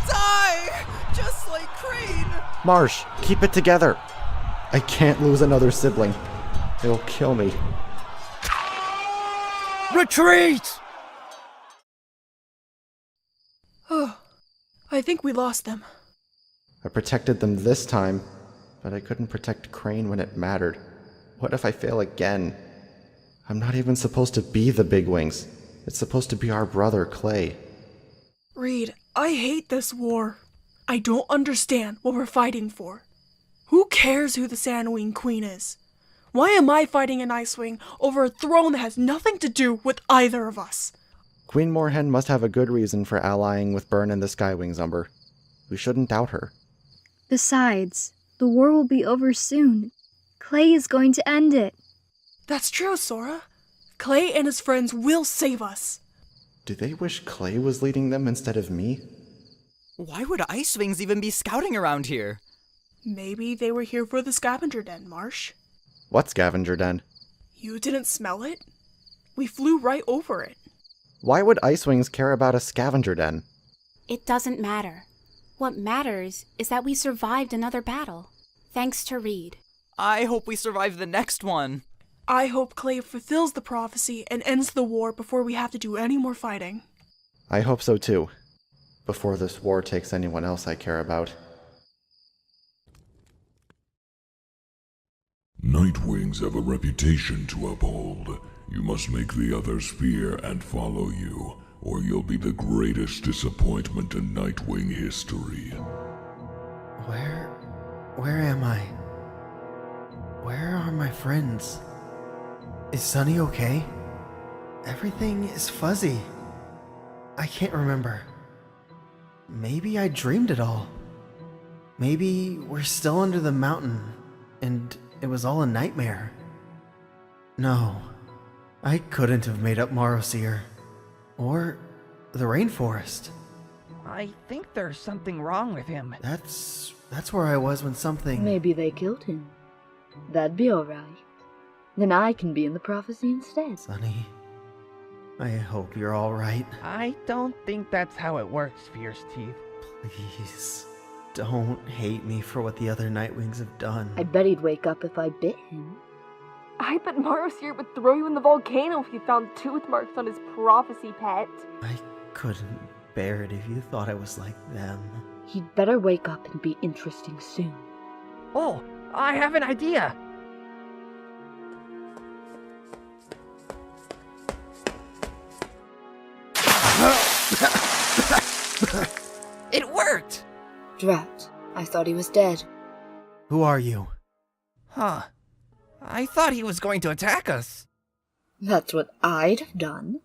die! Just like Crane! Marsh, keep it together. I can't lose another sibling. It'll kill me. Retreat! Oh, I think we lost them. I protected them this time, but I couldn't protect Crane when it mattered. What if I fail again? I'm not even supposed to be the Big Wings. It's supposed to be our brother, Clay. Reed, I hate this war. I don't understand what we're fighting for. Who cares who the Sandwing Queen is? Why am I fighting an Icewing over a throne that has nothing to do with either of us? Queen Moorhen must have a good reason for allying with Byrne and the Skywings, Umber. We shouldn't doubt her. Besides, the war will be over soon. Clay is going to end it. That's true, Sora. Clay and his friends will save us. Do they wish Clay was leading them instead of me? Why would Icewings even be scouting around here? Maybe they were here for the scavenger den, Marsh. What scavenger den? You didn't smell it? We flew right over it. Why would Icewings care about a scavenger den? It doesn't matter. What matters is that we survived another battle, thanks to Reed. I hope we survive the next one. I hope Clay fulfills the prophecy and ends the war before we have to do any more fighting. I hope so too. Before this war takes anyone else I care about. Nightwings have a reputation to uphold. You must make the others fear and follow you, or you'll be the greatest disappointment in Nightwing history. Where am I? Where are my friends? Is Sunny okay? Everything is fuzzy. I can't remember. Maybe I dreamed it all. Maybe we're still under the mountain, and it was all a nightmare. No, I couldn't have made up Marosier. Or the rainforest. I think there's something wrong with him. That's where I was when something... Maybe they killed him. That'd be alright. Then I can be in the prophecy instead. Sunny, I hope you're alright. I don't think that's how it works, Fierce Teeth. Please, don't hate me for what the other Nightwings have done. I bet he'd wake up if I bit him. I bet Marosier would throw you in the volcano if you found tooth marks on his prophecy pet. I couldn't bear it if you thought I was like them. He'd better wake up and be interesting soon. Oh, I have an idea! It worked! Drat, I thought he was dead. Who are you? Huh. I thought he was going to attack us. That's what I'd have done.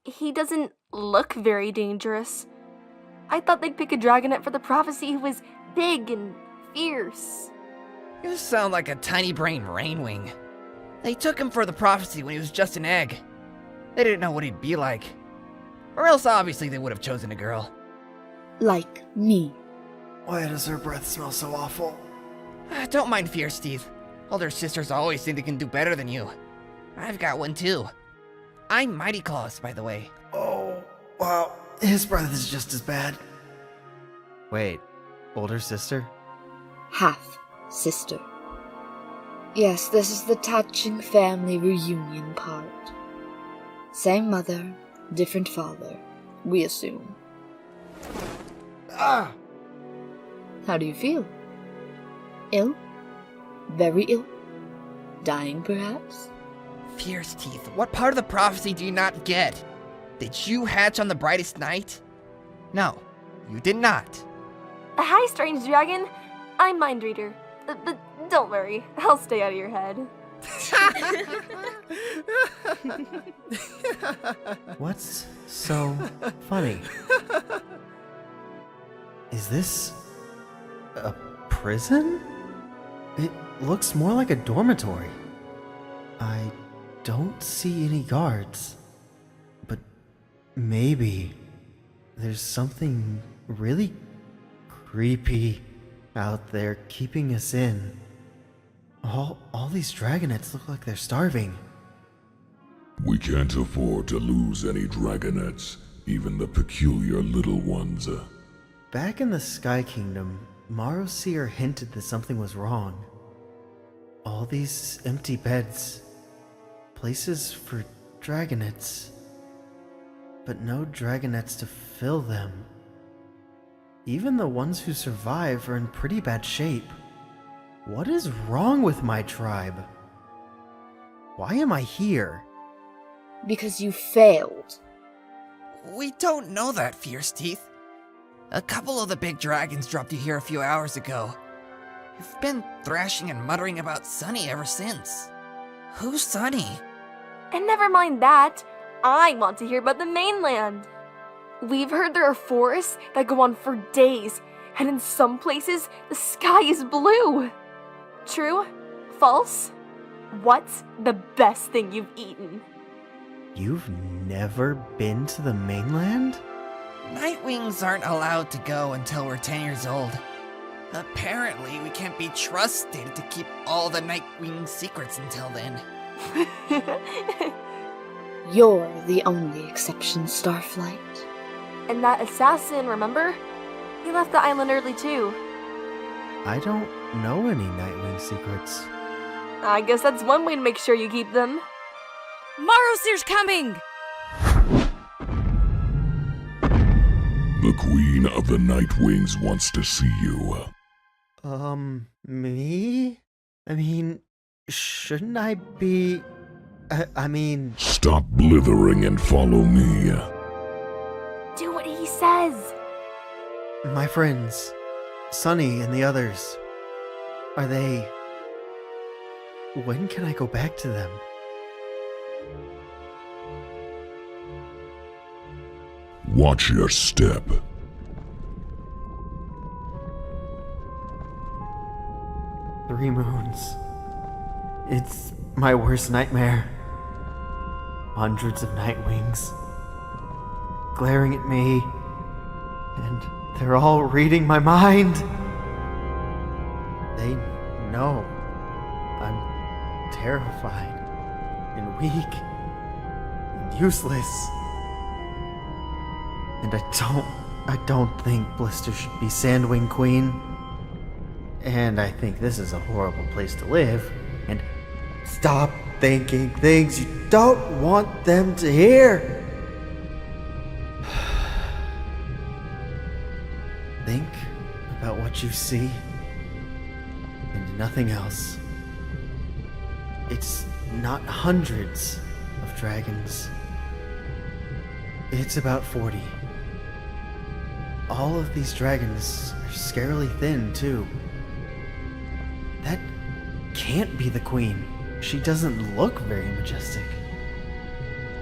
He doesn't look very dangerous. I thought they'd pick a Dragonet for the prophecy who was big and fierce. You sound like a tiny brain Rainwing. They took him for the prophecy when he was just an egg. They didn't know what he'd be like. Or else obviously they would have chosen a girl. Like me. Why does her breath smell so awful? Don't mind Fierce Teeth. Older sisters always think they can do better than you. I've got one too. I'm Mighty Claws, by the way. Oh, wow. His breath is just as bad. Wait, older sister? Half sister. Yes, this is the touching family reunion part. Same mother, different father, we assume. Ah! How do you feel? Ill? Very ill? Dying, perhaps? Fierce Teeth, what part of the prophecy do you not get? Did you hatch on the brightest night? No, you did not. Hi, Strange Dragon. I'm Mind Reader. But don't worry, I'll stay out of your head. What's so funny? Is this a prison? It looks more like a dormitory. I don't see any guards. But maybe there's something really creepy out there keeping us in. All these Dragonets look like they're starving. We can't afford to lose any Dragonets, even the peculiar little ones. Back in the Sky Kingdom, Marosier hinted that something was wrong. All these empty beds, places for dragonets, but no dragonets to fill them. Even the ones who survive are in pretty bad shape. What is wrong with my tribe? Why am I here? Because you failed. We don't know that, Fierce Teeth. A couple of the big dragons dropped you here a few hours ago. You've been thrashing and muttering about Sunny ever since. Who's Sunny? And never mind that, I want to hear about the mainland. We've heard there are forests that go on for days, and in some places, the sky is blue. True? False? What's the best thing you've eaten? You've never been to the mainland? Nightwings aren't allowed to go until we're 10 years old. Apparently, we can't be trusted to keep all the Nightwing secrets until then. You're the only exception, Starflight. And that assassin, remember? He left the island early too. I don't know any Nightwing secrets. I guess that's one way to make sure you keep them. Marosir's coming! The Queen of the Nightwings wants to see you. Me? I mean, shouldn't I be... I mean... Stop blithering and follow me. Do what he says. My friends, Sunny and the others, are they... When can I go back to them? Watch your step. 3 moons. It's my worst nightmare. Hundreds of Nightwings glaring at me, and they're all reading my mind. They know I'm terrified and weak and useless. And I don't think Blister should be Sandwing Queen. And I think this is a horrible place to live. And stop thinking things you don't want them to hear. Think about what you see and nothing else. It's not hundreds of dragons. It's about 40. All of these dragons are scarily thin, too. That can't be the queen. She doesn't look very majestic.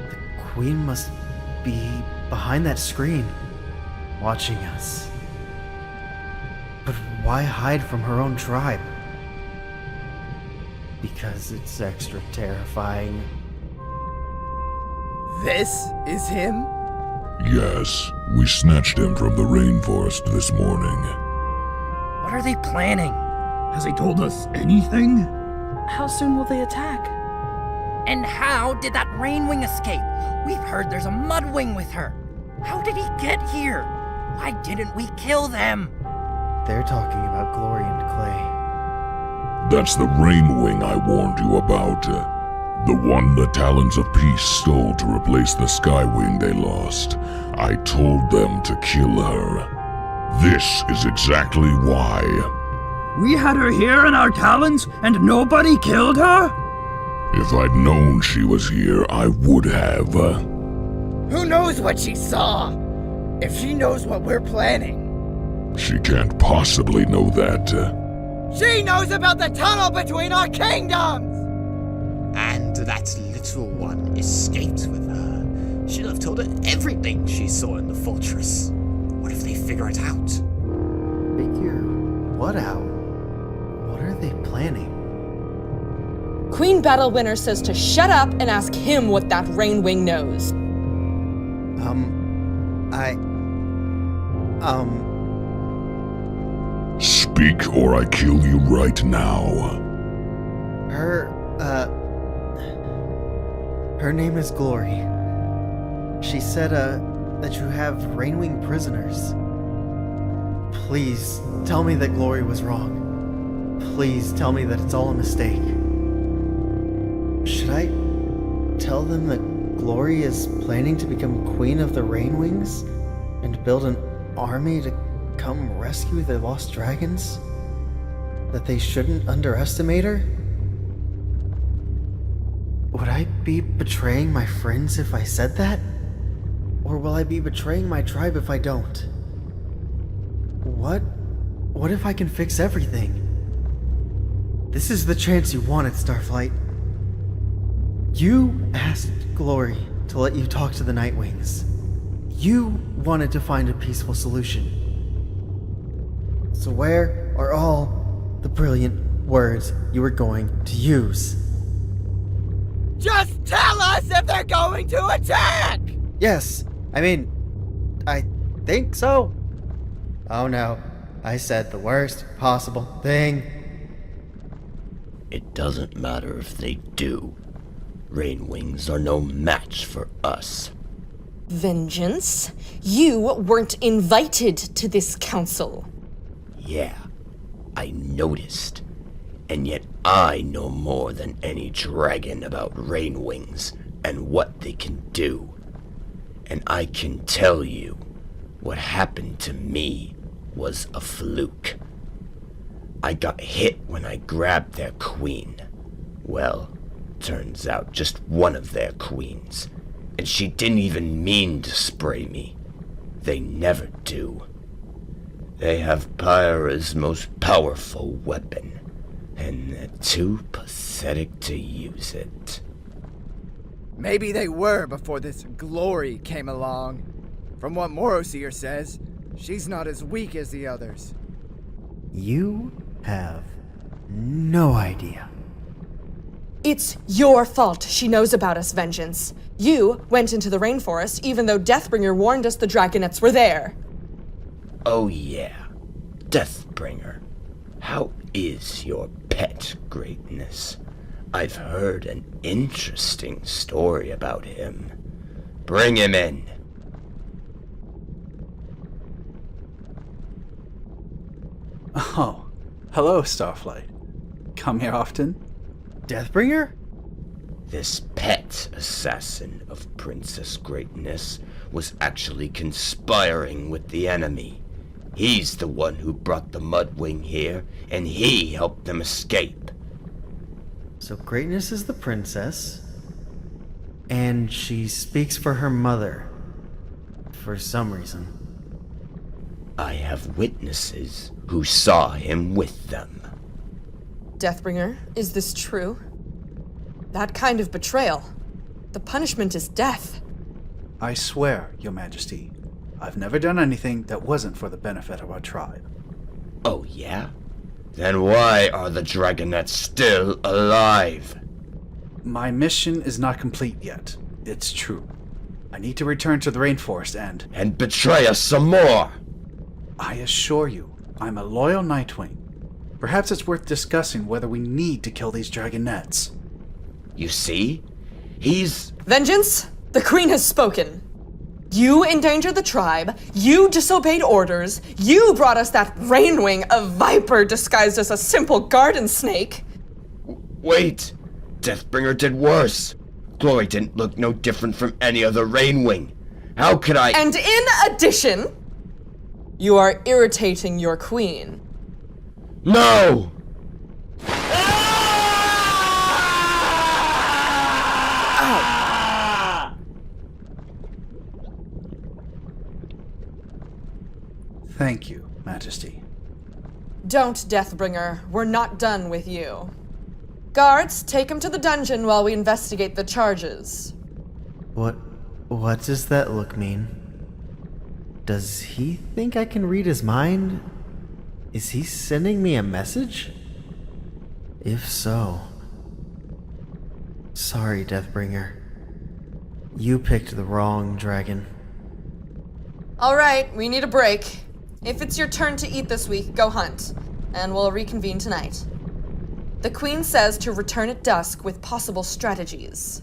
The queen must be behind that screen, watching us. But why hide from her own tribe? Because it's extra terrifying. This is him? Yes, we snatched him from the rainforest this morning. What are they planning? Has he told us anything? How soon will they attack? And how did that Rainwing escape? We've heard there's a Mudwing with her. How did he get here? Why didn't we kill them? They're talking about Glory and Clay. That's the Rainwing I warned you about. The one the Talons of Peace stole to replace the Skywing they lost. I told them to kill her. This is exactly why. We had her here in our talons and nobody killed her? If I'd known she was here, I would have. Who knows what she saw? If she knows what we're planning. She can't possibly know that. She knows about the tunnel between our kingdoms! And that little one escaped with her. She'll have told her everything she saw in the fortress. What if they figure it out? Figure what out? What are they planning? Queen Battlewinner says to shut up and ask him what that Rainwing knows. Speak or I kill you right now. Her name is Glory. She said, that you have Rainwing prisoners. Please tell me that Glory was wrong. Please tell me that it's all a mistake. Should I tell them that Glory is planning to become Queen of the Rainwings and build an army to come rescue their lost dragons? That they shouldn't underestimate her? Would I be betraying my friends if I said that? Or will I be betraying my tribe if I don't? What if I can fix everything? This is the chance you wanted, Starflight. You asked Glory to let you talk to the Nightwings. You wanted to find a peaceful solution. So where are all the brilliant words you were going to use? Just tell us if they're going to attack! Yes, I think so. Oh no, I said the worst possible thing. It doesn't matter if they do. Rainwings are no match for us. Vengeance? You weren't invited to this council. Yeah, I noticed. And yet I know more than any dragon about Rainwings and what they can do. And I can tell you, what happened to me was a fluke. I got hit when I grabbed their queen. Well, turns out just one of their queens. And she didn't even mean to spray me. They never do. They have Pyra's most powerful weapon, and they're too pathetic to use it. Maybe they were before this Glory came along. From what Moroseer says, she's not as weak as the others. You have no idea. It's your fault she knows about us, Vengeance. You went into the rainforest even though Deathbringer warned us the Dragonets were there. Oh yeah, Deathbringer. How is your pet, Greatness? I've heard an interesting story about him. Bring him in. Oh, hello, Starflight. Come here often? Deathbringer? This pet assassin of Princess Greatness was actually conspiring with the enemy. He's the one who brought the Mudwing here, and he helped them escape. So Greatness is the princess, and she speaks for her mother, for some reason. I have witnesses who saw him with them. Deathbringer, is this true? That kind of betrayal. The punishment is death. I swear, Your Majesty, I've never done anything that wasn't for the benefit of our tribe. Oh yeah? Then why are the Dragonets still alive? My mission is not complete yet. It's true. I need to return to the rainforest and betray us some more! I assure you, I'm a loyal Nightwing. Perhaps it's worth discussing whether we need to kill these Dragonets. You see? He's... Vengeance, the Queen has spoken. You endangered the tribe, you disobeyed orders, you brought us that Rainwing, a viper disguised as a simple garden snake. Wait! Deathbringer did worse. Glory didn't look no different from any other Rainwing. How could I... And in addition, you are irritating your queen. No! Thank you, Majesty. Don't, Deathbringer. We're not done with you. Guards, take him to the dungeon while we investigate the charges. What does that look mean? Does he think I can read his mind? Is he sending me a message? If so... Sorry, Deathbringer. You picked the wrong dragon. All right, we need a break. If it's your turn to eat this week, go hunt, and we'll reconvene tonight. The Queen says to return at dusk with possible strategies.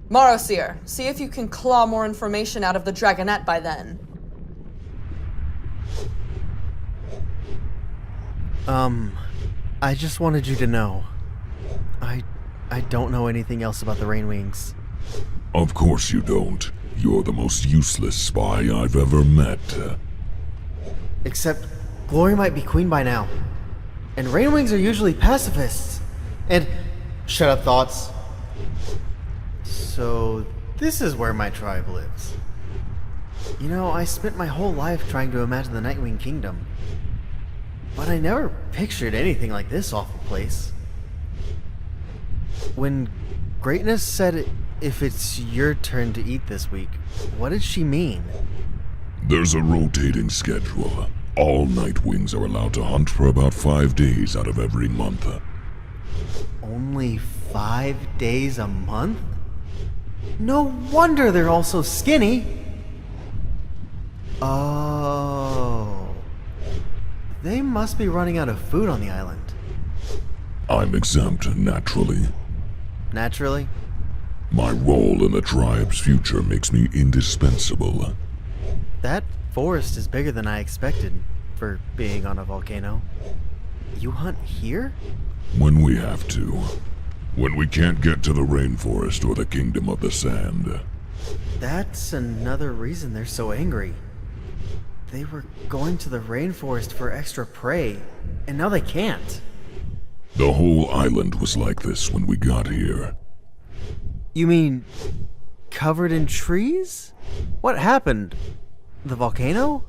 Moroseer, see if you can claw more information out of the Dragonet by then. I just wanted you to know. I don't know anything else about the Rainwings. Of course you don't. You're the most useless spy I've ever met. Except Glory might be queen by now. And Rainwings are usually pacifists. And shut up, Thoughts. So this is where my tribe lives. You know, I spent my whole life trying to imagine the Nightwing Kingdom. But I never pictured anything like this awful place. When Greatness said if it's your turn to eat this week, what did she mean? There's a rotating schedule. All Nightwings are allowed to hunt for about 5 days out of every month. Only 5 days a month? No wonder they're all so skinny! Oh. They must be running out of food on the island. I'm exempt, naturally. Naturally? My role in the tribe's future makes me indispensable. That forest is bigger than I expected for being on a volcano. You hunt here? When we have to. When we can't get to the rainforest or the Kingdom of the Sand. That's another reason they're so angry. They were going to the rainforest for extra prey, and now they can't. The whole island was like this when we got here. You mean covered in trees? What happened? The volcano?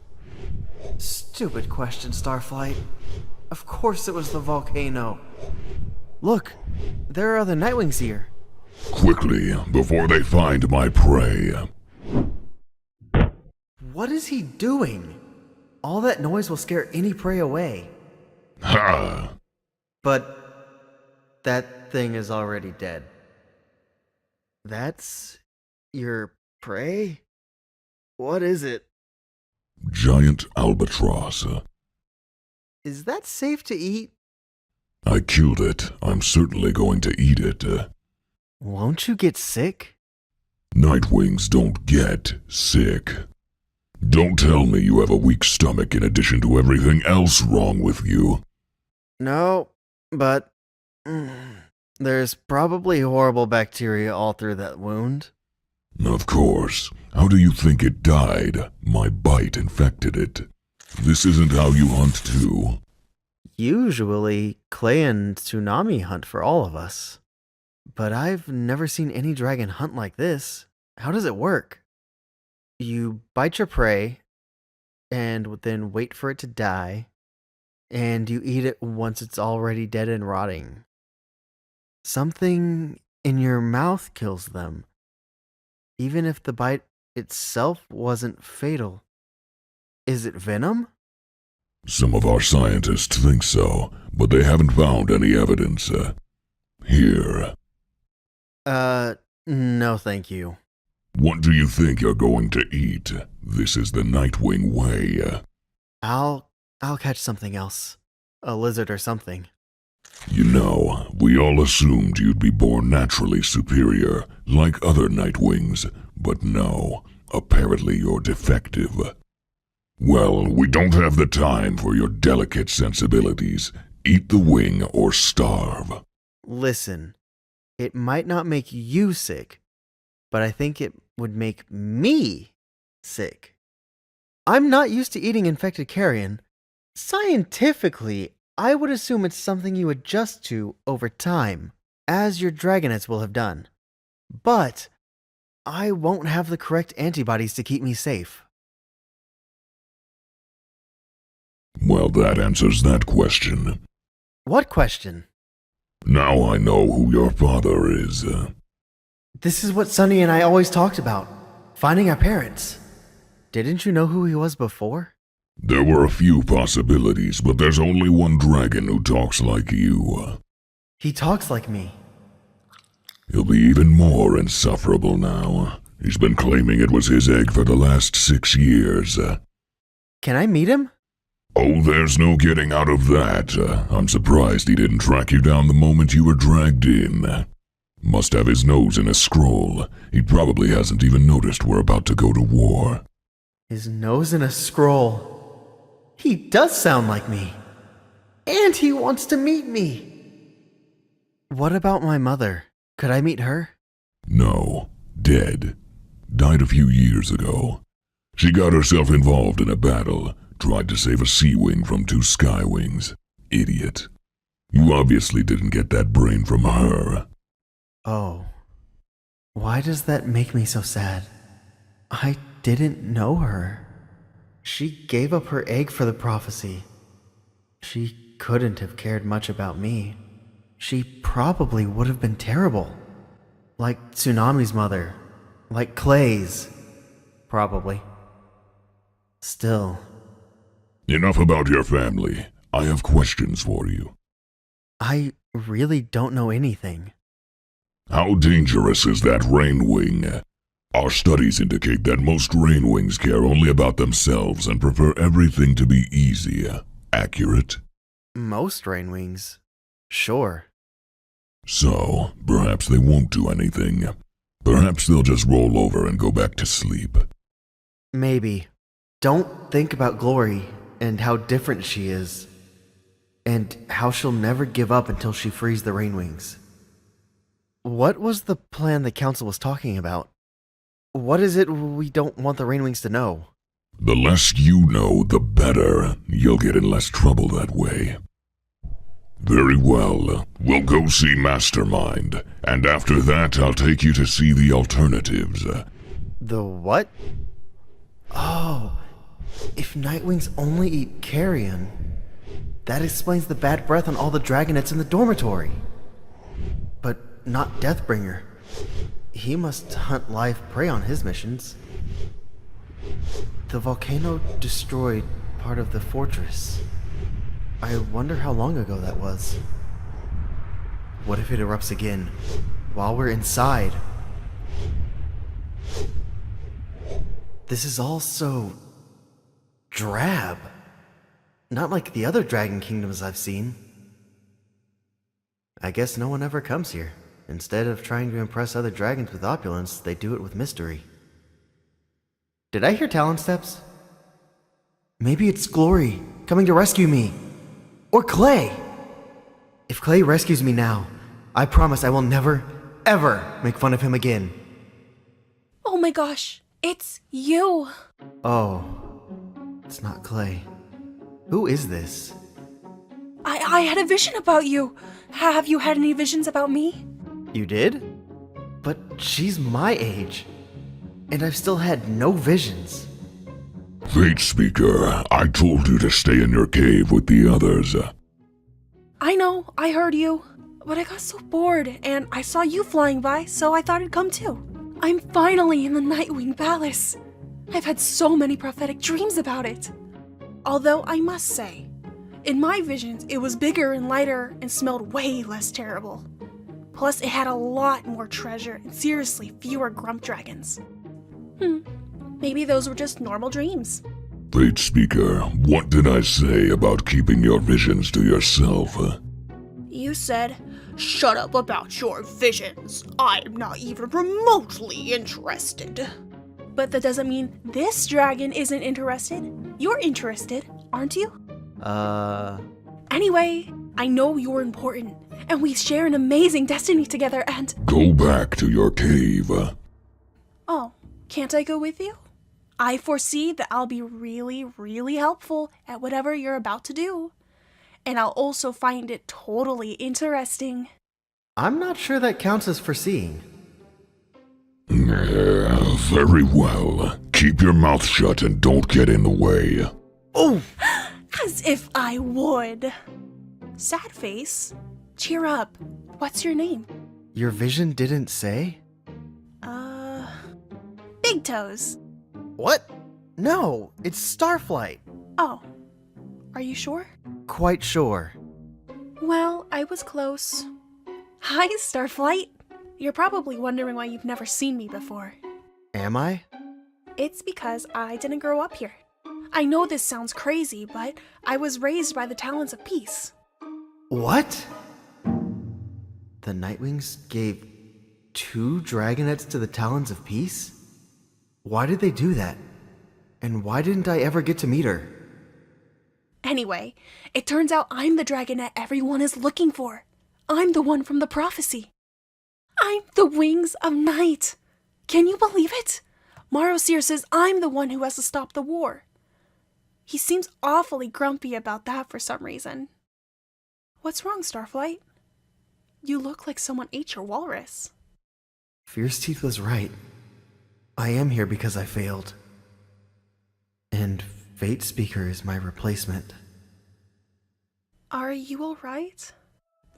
Stupid question, Starflight. Of course it was the volcano. Look, there are other Nightwings here. Quickly, before they find my prey. What is he doing? All that noise will scare any prey away. Ha! But that thing is already dead. That's your prey? What is it? Giant albatross. Is that safe to eat? I killed it. I'm certainly going to eat it. Won't you get sick? Nightwings don't get sick. Don't tell me you have a weak stomach in addition to everything else wrong with you. No, but there's probably horrible bacteria all through that wound. Of course. How do you think it died? My bite infected it. This isn't how you hunt too. Usually, Clay and Tsunami hunt for all of us. But I've never seen any dragon hunt like this. How does it work? You bite your prey, and then wait for it to die, and you eat it once it's already dead and rotting. Something in your mouth kills them, even if the bite itself wasn't fatal. Is it venom? Some of our scientists think so, but they haven't found any evidence. Here. No thank you. What do you think you're going to eat? This is the Nightwing way. I'll catch something else. A lizard or something. You know, we all assumed you'd be born naturally superior, like other Nightwings, but no, apparently you're defective. Well, we don't have the time for your delicate sensibilities. Eat the wing or starve. Listen, it might not make you sick, but I think it would make me sick. I'm not used to eating infected carrion. Scientifically, I would assume it's something you adjust to over time, as your dragonets will have done. But I won't have the correct antibodies to keep me safe. Well, that answers that question. What question? Now I know who your father is. This is what Sunny and I always talked about. Finding our parents. Didn't you know who he was before? There were a few possibilities, but there's only one dragon who talks like you. He talks like me. He'll be even more insufferable now. He's been claiming it was his egg for the last 6 years. Can I meet him? Oh, there's no getting out of that. I'm surprised he didn't track you down the moment you were dragged in. Must have his nose in a scroll. He probably hasn't even noticed we're about to go to war. His nose in a scroll. He does sound like me. And he wants to meet me! What about my mother? Could I meet her? No. Dead. Died a few years ago. She got herself involved in a battle, tried to save a sea wing from 2 sky wings. Idiot. You obviously didn't get that brain from her. Oh. Why does that make me so sad? I didn't know her. She gave up her egg for the prophecy. She couldn't have cared much about me. She probably would have been terrible. Like Tsunami's mother. Like Clay's. Probably. Still. Enough about your family. I have questions for you. I really don't know anything. How dangerous is that rain wing? Our studies indicate that most rain wings care only about themselves and prefer everything to be easy. Accurate? Most rain wings. Sure. So, perhaps they won't do anything. Perhaps they'll just roll over and go back to sleep. Maybe. Don't think about Glory and how different she is. And how she'll never give up until she frees the rain wings. What was the plan the council was talking about? What is it we don't want the Rainwings to know? The less you know, the better. You'll get in less trouble that way. Very well. We'll go see Mastermind, and after that I'll take you to see the alternatives. The what? Oh, if Nightwings only eat carrion, that explains the bad breath on all the dragonets in the dormitory. But not Deathbringer. He must hunt live prey on his missions. The volcano destroyed part of the fortress. I wonder how long ago that was. What if it erupts again while we're inside? This is all so drab. Not like the other dragon kingdoms I've seen. I guess no one ever comes here. Instead of trying to impress other dragons with opulence, they do it with mystery. Did I hear Talon steps? Maybe it's Glory coming to rescue me. Or Clay. If Clay rescues me now, I promise I will never, ever make fun of him again. Oh my gosh, it's you. Oh, it's not Clay. Who is this? I had a vision about you. Have you had any visions about me? You did? But she's my age. And I've still had no visions. Fate Speaker, I told you to stay in your cave with the others. I know, I heard you. But I got so bored, and I saw you flying by, so I thought I'd come too. I'm finally in the Nightwing Palace. I've had so many prophetic dreams about it. Although I must say, in my visions, it was bigger and lighter and smelled way less terrible. Plus, it had a lot more treasure and seriously fewer grump dragons. Maybe those were just normal dreams. Fate Speaker, what did I say about keeping your visions to yourself? You said, "Shut up about your visions. I'm not even remotely interested." But that doesn't mean this dragon isn't interested. You're interested, aren't you? Anyway, I know you're important, and we share an amazing destiny together, and... Go back to your cave. Oh, can't I go with you? I foresee that I'll be really, really helpful at whatever you're about to do. And I'll also find it totally interesting. I'm not sure that counts as foreseeing. Very well. Keep your mouth shut and don't get in the way. Oh! As if I would. Sad face, cheer up. What's your name? Your vision didn't say? Big Toes. What? No, it's Starflight. Oh, are you sure? Quite sure. Well, I was close. Hi, Starflight. You're probably wondering why you've never seen me before. Am I? It's because I didn't grow up here. I know this sounds crazy, but I was raised by the Talons of Peace. What? The Nightwings gave 2 dragonets to the Talons of Peace? Why did they do that? And why didn't I ever get to meet her? Anyway, it turns out I'm the dragonette everyone is looking for. I'm the one from the prophecy. I'm the Wings of Night. Can you believe it? Marosir says I'm the one who has to stop the war. He seems awfully grumpy about that for some reason. What's wrong, Starflight? You look like someone ate your walrus. Fierce Teeth was right. I am here because I failed. And Fate Speaker is my replacement. Are you alright?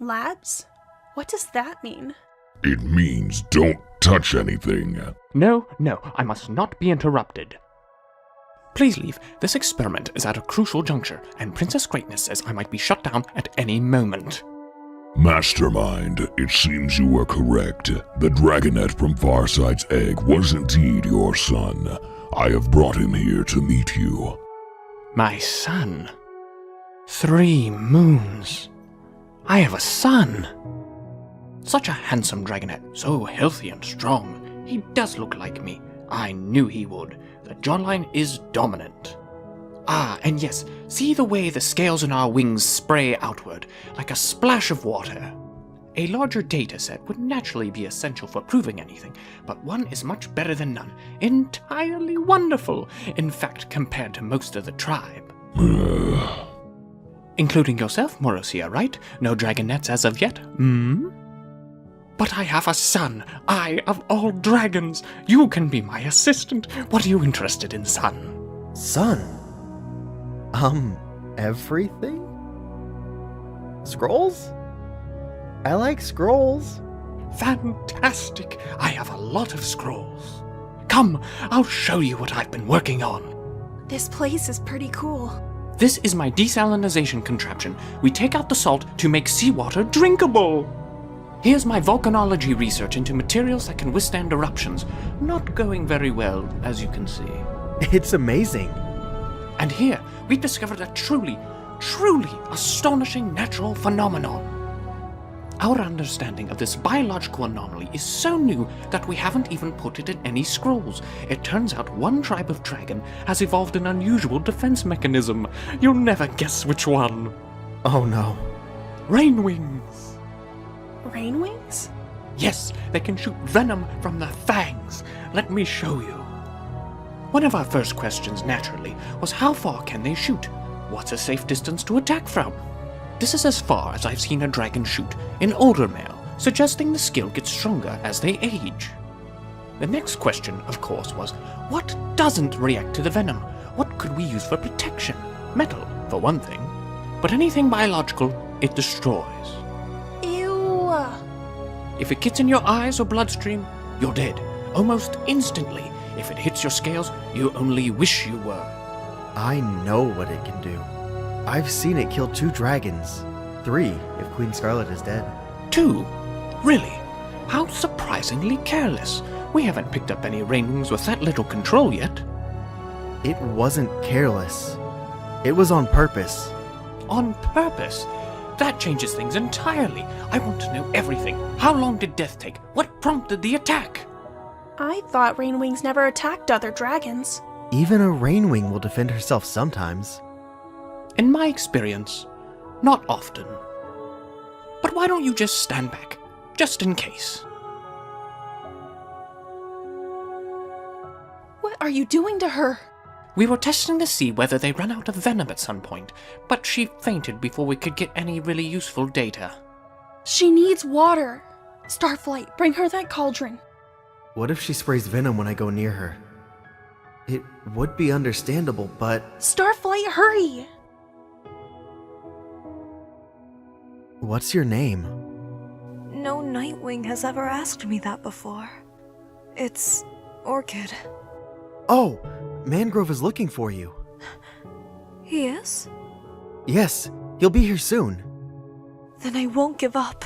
Labs? What does that mean? It means don't touch anything. No, I must not be interrupted. Please leave. This experiment is at a crucial juncture, and Princess Greatness says I might be shut down at any moment. Mastermind, it seems you were correct. The dragonette from Farsight's egg was indeed your son. I have brought him here to meet you. My son? 3 moons. I have a son. Such a handsome dragonette, so healthy and strong. He does look like me. I knew he would. The jawline is dominant. Ah, and yes, see the way the scales in our wings spray outward, like a splash of water. A larger data set would naturally be essential for proving anything, but one is much better than none. Entirely wonderful, in fact, compared to most of the tribe. Including yourself, Marosir, right? No dragonettes as of yet? But I have a son. I, of all dragons. You can be my assistant. What are you interested in, son? Son? Everything? Scrolls? I like scrolls. Fantastic. I have a lot of scrolls. Come, I'll show you what I've been working on. This place is pretty cool. This is my desalinization contraption. We take out the salt to make seawater drinkable. Here's my volcanology research into materials that can withstand eruptions. Not going very well, as you can see. It's amazing. And here, we've discovered a truly astonishing natural phenomenon. Our understanding of this biological anomaly is so new that we haven't even put it in any scrolls. It turns out one tribe of dragon has evolved an unusual defense mechanism. You'll never guess which one. Oh no. Rainwings. Rainwings? Yes, they can shoot venom from their fangs. Let me show you. One of our first questions, naturally, was how far can they shoot? What's a safe distance to attack from? This is as far as I've seen a dragon shoot, an older male, suggesting the skill gets stronger as they age. The next question, of course, was what doesn't react to the venom? What could we use for protection? Metal, for one thing. But anything biological, it destroys. Ew! If it gets in your eyes or bloodstream, you're dead. Almost instantly. If it hits your scales, you only wish you were. I know what it can do. I've seen it kill 2 dragons. 3, if Queen Scarlet is dead. 2? Really? How surprisingly careless. We haven't picked up any rainwings with that little control yet. It wasn't careless. It was on purpose. On purpose? That changes things entirely. I want to know everything. How long did death take? What prompted the attack? I thought Rainwings never attacked other dragons. Even a Rainwing will defend herself sometimes. In my experience, not often. But why don't you just stand back, just in case? What are you doing to her? We were testing to see whether they ran out of venom at some point, but she fainted before we could get any really useful data. She needs water. Starflight, bring her that cauldron. What if she sprays venom when I go near her? It would be understandable, but... Starflight, hurry! What's your name? No Nightwing has ever asked me that before. It's Orchid. Oh! Mangrove is looking for you. He is? Yes, he'll be here soon. Then I won't give up.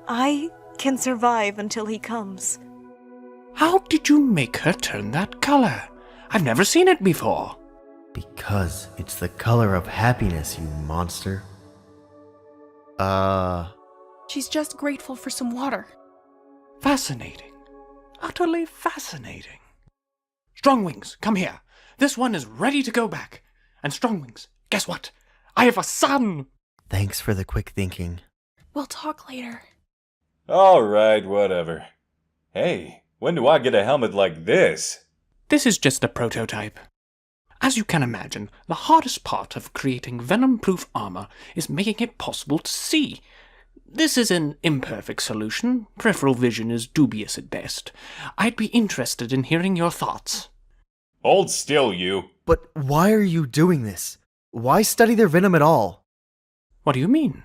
I can survive until he comes. How did you make her turn that color? I've never seen it before. Because it's the color of happiness, you monster. She's just grateful for some water. Fascinating. Utterly fascinating. Strongwings, come here. This one is ready to go back. And Strongwings, guess what? I have a son! Thanks for the quick thinking. We'll talk later. Alright, whatever. Hey, when do I get a helmet like this? This is just a prototype. As you can imagine, the hardest part of creating venom-proof armor is making it possible to see. This is an imperfect solution. Peripheral vision is dubious at best. I'd be interested in hearing your thoughts. Hold still, you. But why are you doing this? Why study their venom at all? What do you mean?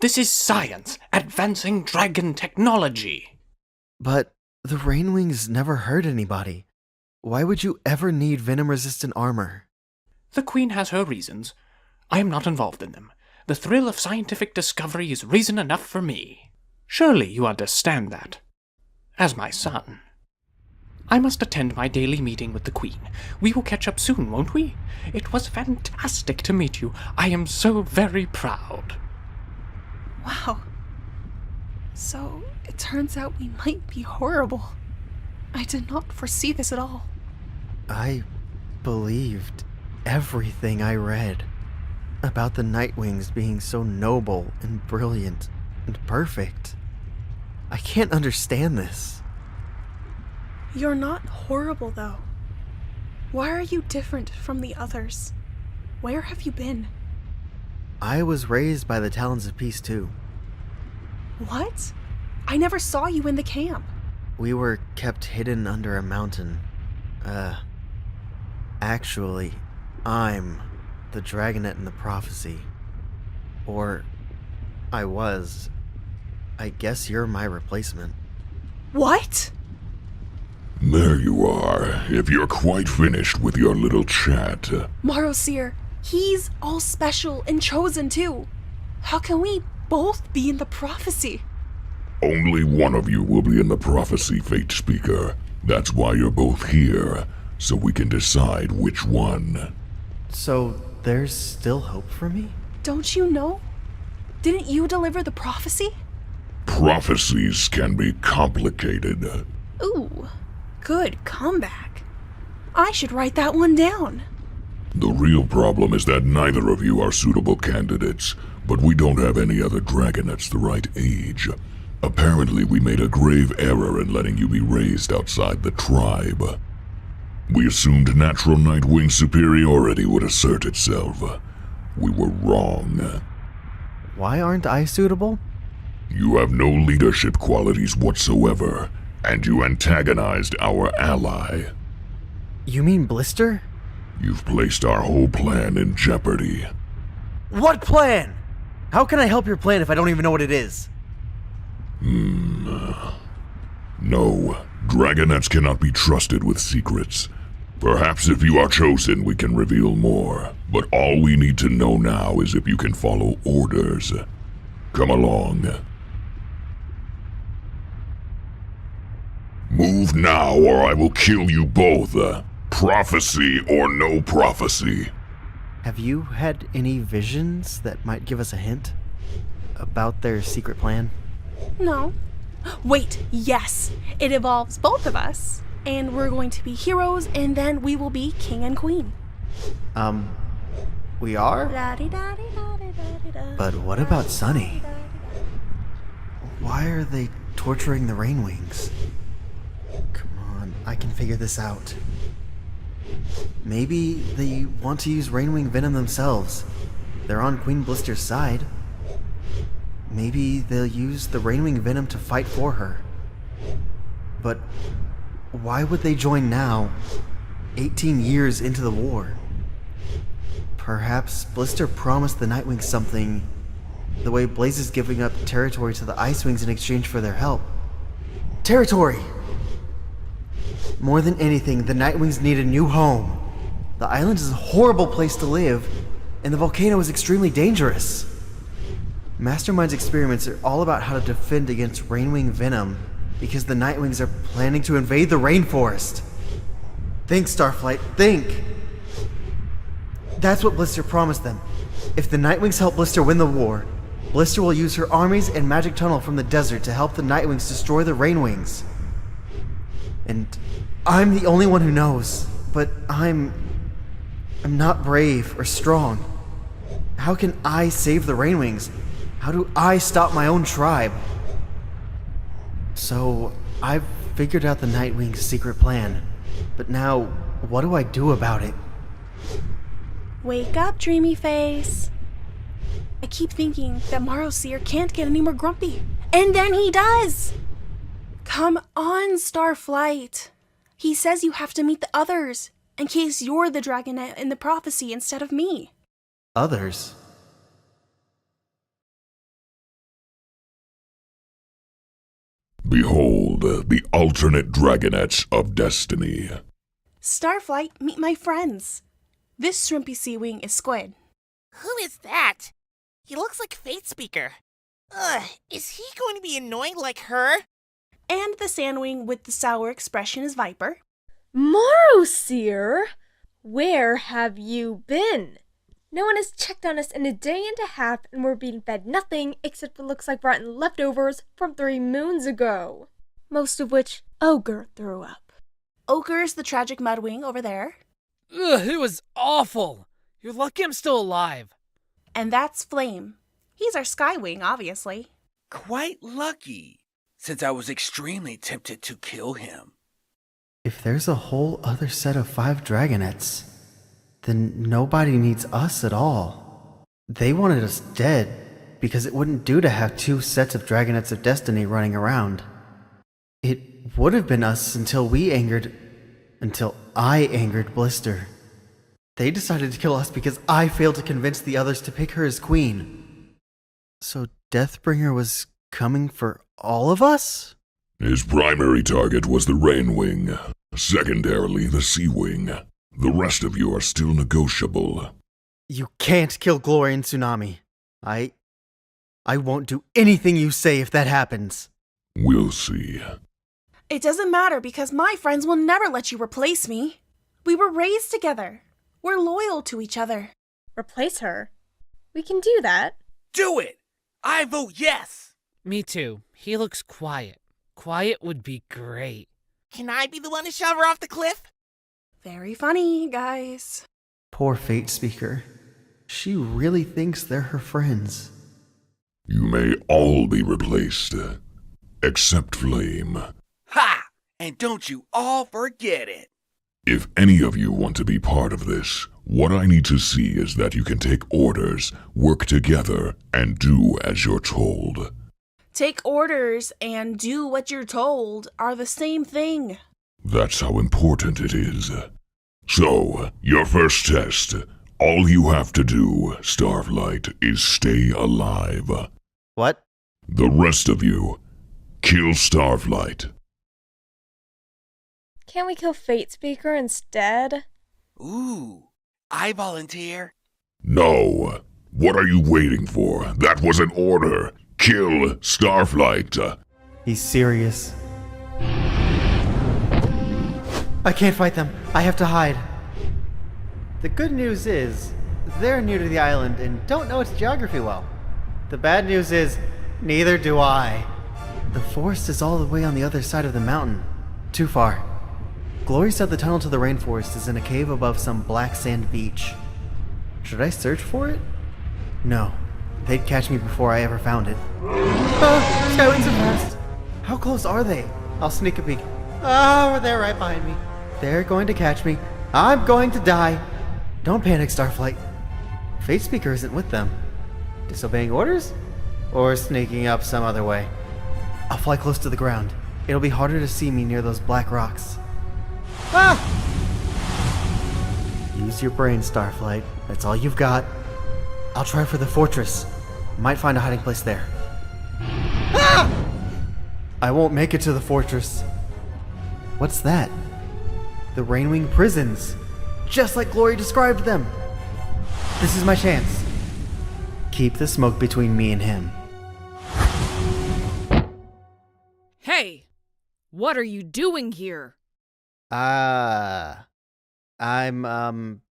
This is science, advancing dragon technology. But the Rainwings never hurt anybody. Why would you ever need venom-resistant armor? The Queen has her reasons. I am not involved in them. The thrill of scientific discovery is reason enough for me. Surely you understand that. As my son. I must attend my daily meeting with the Queen. We will catch up soon, won't we? It was fantastic to meet you. I am so very proud. Wow. So, it turns out we might be horrible. I did not foresee this at all. I believed everything I read about the Nightwings being so noble and brilliant and perfect. I can't understand this. You're not horrible, though. Why are you different from the others? Where have you been? I was raised by the Talons of Peace, too. What? I never saw you in the camp. We were kept hidden under a mountain. Actually, I'm the Dragonet in the prophecy. Or, I was. I guess you're my replacement. What? There you are, if you're quite finished with your little chat. Marosir, he's all special and chosen too. How can we both be in the prophecy? Only one of you will be in the prophecy, Fate Speaker. That's why you're both here, so we can decide which one. So, there's still hope for me? Don't you know? Didn't you deliver the prophecy? Prophecies can be complicated. Ooh, good comeback. I should write that one down. The real problem is that neither of you are suitable candidates, but we don't have any other dragonets the right age. Apparently, we made a grave error in letting you be raised outside the tribe. We assumed natural Nightwing superiority would assert itself. We were wrong. Why aren't I suitable? You have no leadership qualities whatsoever, and you antagonized our ally. You mean Blister? You've placed our whole plan in jeopardy. What plan? How can I help your plan if I don't even know what it is? No, Dragonets cannot be trusted with secrets. Perhaps if you are chosen, we can reveal more. But all we need to know now is if you can follow orders. Come along. Move now, or I will kill you both. Prophecy or no prophecy. Have you had any visions that might give us a hint about their secret plan? No. Wait, yes. It involves both of us. And we're going to be heroes, and then we will be king and queen. We are? But what about Sunny? Why are they torturing the Rainwings? Come on, I can figure this out. Maybe they want to use Rainwing venom themselves. They're on Queen Blister's side. Maybe they'll use the Rainwing venom to fight for her. But why would they join now, 18 years into the war? Perhaps Blister promised the Nightwings something, the way Blaze is giving up territory to the Icewings in exchange for their help. Territory! More than anything, the Nightwings need a new home. The island is a horrible place to live, and the volcano is extremely dangerous. Mastermind's experiments are all about how to defend against Rainwing venom, because the Nightwings are planning to invade the rainforest. Think, Starflight, think! That's what Blister promised them. If the Nightwings help Blister win the war, Blister will use her armies and magic tunnel from the desert to help the Nightwings destroy the Rainwings. And I'm the only one who knows, but I'm not brave or strong. How can I save the Rainwings? How do I stop my own tribe? So, I've figured out the Nightwing's secret plan. But now, what do I do about it? Wake up, dreamy face. I keep thinking that Marosier can't get any more grumpy. And then he does! Come on, Starflight. He says you have to meet the others, in case you're the Dragonette in the prophecy instead of me. Others? Behold, the alternate Dragonettes of Destiny. Starflight, meet my friends. This shrimpy sea wing is Squid. Who is that? He looks like Fate Speaker. Ugh, is he going to be annoying like her? And the sandwing with the sour expression is Viper. Marosier? Where have you been? No one has checked on us in a day and a half, and we're being fed nothing except what looks like rotten leftovers from 3 moons ago. Most of which Ogre threw up. Ogre's the tragic mudwing over there. Ugh, it was awful. You're lucky I'm still alive. And that's Flame. He's our Skywing, obviously. Quite lucky, since I was extremely tempted to kill him. If there's a whole other set of 5 Dragonettes, then nobody needs us at all. They wanted us dead because it wouldn't do to have 2 sets of Dragonettes of Destiny running around. It would have been us until I angered Blister. They decided to kill us because I failed to convince the others to pick her as queen. So Deathbringer was coming for all of us? His primary target was the Rainwing, secondarily the Seawing. The rest of you are still negotiable. You can't kill Glory and Tsunami. I won't do anything you say if that happens. We'll see. It doesn't matter because my friends will never let you replace me. We were raised together. We're loyal to each other. Replace her? We can do that. Do it! I vote yes! Me too. He looks quiet. Quiet would be great. Can I be the one to shove her off the cliff? Very funny, guys. Poor Fate Speaker. She really thinks they're her friends. You may all be replaced, except Flame. Ha! And don't you all forget it. If any of you want to be part of this, what I need to see is that you can take orders, work together, and do as you're told. Take orders and do what you're told are the same thing. That's how important it is. So, your first test. All you have to do, Starflight, is stay alive. What? The rest of you, kill Starflight. Can't we kill Fate Speaker instead? Ooh, I volunteer. No. What are you waiting for? That was an order. Kill Starflight. He's serious. I can't fight them. I have to hide. The good news is, they're new to the island and don't know its geography well. The bad news is, neither do I. The forest is all the way on the other side of the mountain. Too far. Glory said the tunnel to the rainforest is in a cave above some black sand beach. Should I search for it? No. They'd catch me before I ever found it. Ah! Skywings are fast! How close are they? I'll sneak a peek. Oh, they're right behind me. They're going to catch me. I'm going to die. Don't panic, Starflight. Fate Speaker isn't with them. Disobeying orders? Or sneaking up some other way? I'll fly close to the ground. It'll be harder to see me near those black rocks. Ah! Use your brain, Starflight. That's all you've got. I'll try for the fortress. Might find a hiding place there. Ah! I won't make it to the fortress. What's that? The Rainwing prisons. Just like Glory described them. This is my chance. Keep the smoke between me and him. Hey! What are you doing here? I'm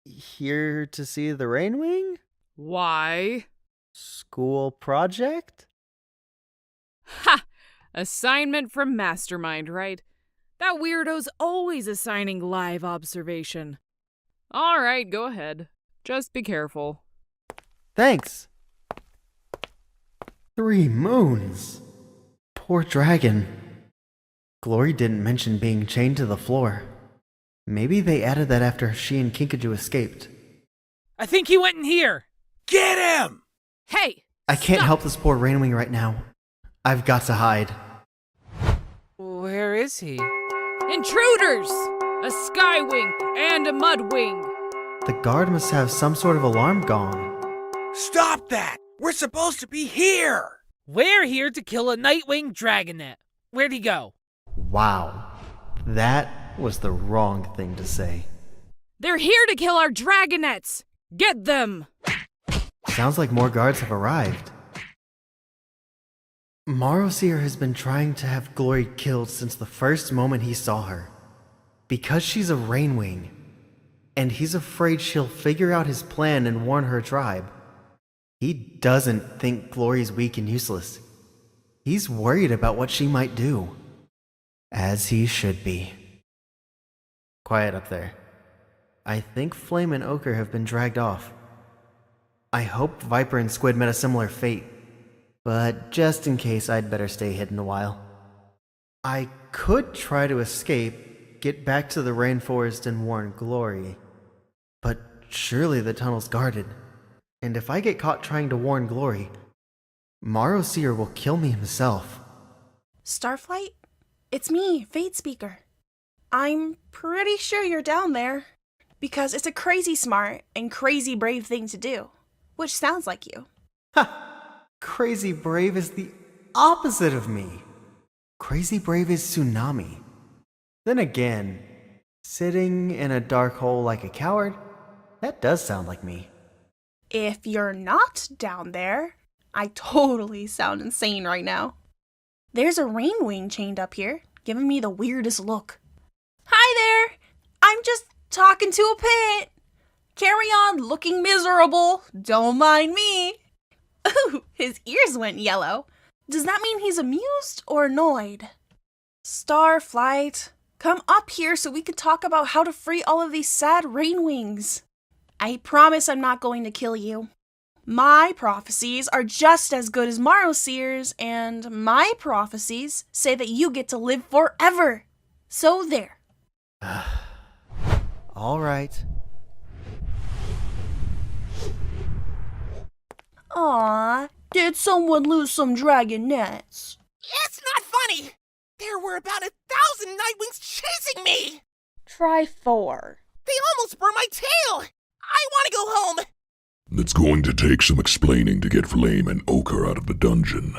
here to see the Rainwing? Why? School project? Ha! Assignment from Mastermind, right? That weirdo's always assigning live observation. Alright, go ahead. Just be careful. Thanks. 3 moons. Poor dragon. Glory didn't mention being chained to the floor. Maybe they added that after she and Kinkajou escaped. I think he went in here. Get him! Hey! I can't help this poor Rainwing right now. I've got to hide. Where is he? Intruders! A Skywing and a Mudwing! The guard must have some sort of alarm gone. Stop that! We're supposed to be here! We're here to kill a Nightwing Dragonet. Where'd he go? Wow. That was the wrong thing to say. They're here to kill our Dragonets! Get them! Sounds like more guards have arrived. Marosier has been trying to have Glory killed since the first moment he saw her. Because she's a Rainwing. And he's afraid she'll figure out his plan and warn her tribe. He doesn't think Glory's weak and useless. He's worried about what she might do. As he should be. Quiet up there. I think Flame and Ochre have been dragged off. I hoped Viper and Squid met a similar fate, but just in case, I'd better stay hidden a while. I could try to escape, get back to the rainforest and warn Glory, but surely the tunnel's guarded, and if I get caught trying to warn Glory, Marosier will kill me himself. Starflight? It's me, Fate Speaker. I'm pretty sure you're down there, because it's a crazy smart and crazy brave thing to do, which sounds like you. Ha! Crazy brave is the opposite of me. Crazy brave is Tsunami. Then again, sitting in a dark hole like a coward, that does sound like me. If you're not down there, I totally sound insane right now. There's a Rainwing chained up here, giving me the weirdest look. Hi there! I'm just talking to a pit. Carry on looking miserable. Don't mind me. Ooh, his ears went yellow. Does that mean he's amused or annoyed? Starflight, come up here so we can talk about how to free all of these sad Rainwings. I promise I'm not going to kill you. My prophecies are just as good as Marosier's, and my prophecies say that you get to live forever. So there. All right. Aw, did someone lose some dragonets? It's not funny! There were about 1,000 Nightwings chasing me! Try 4. They almost burned my tail! I want to go home! It's going to take some explaining to get Flame and Ochre out of the dungeon.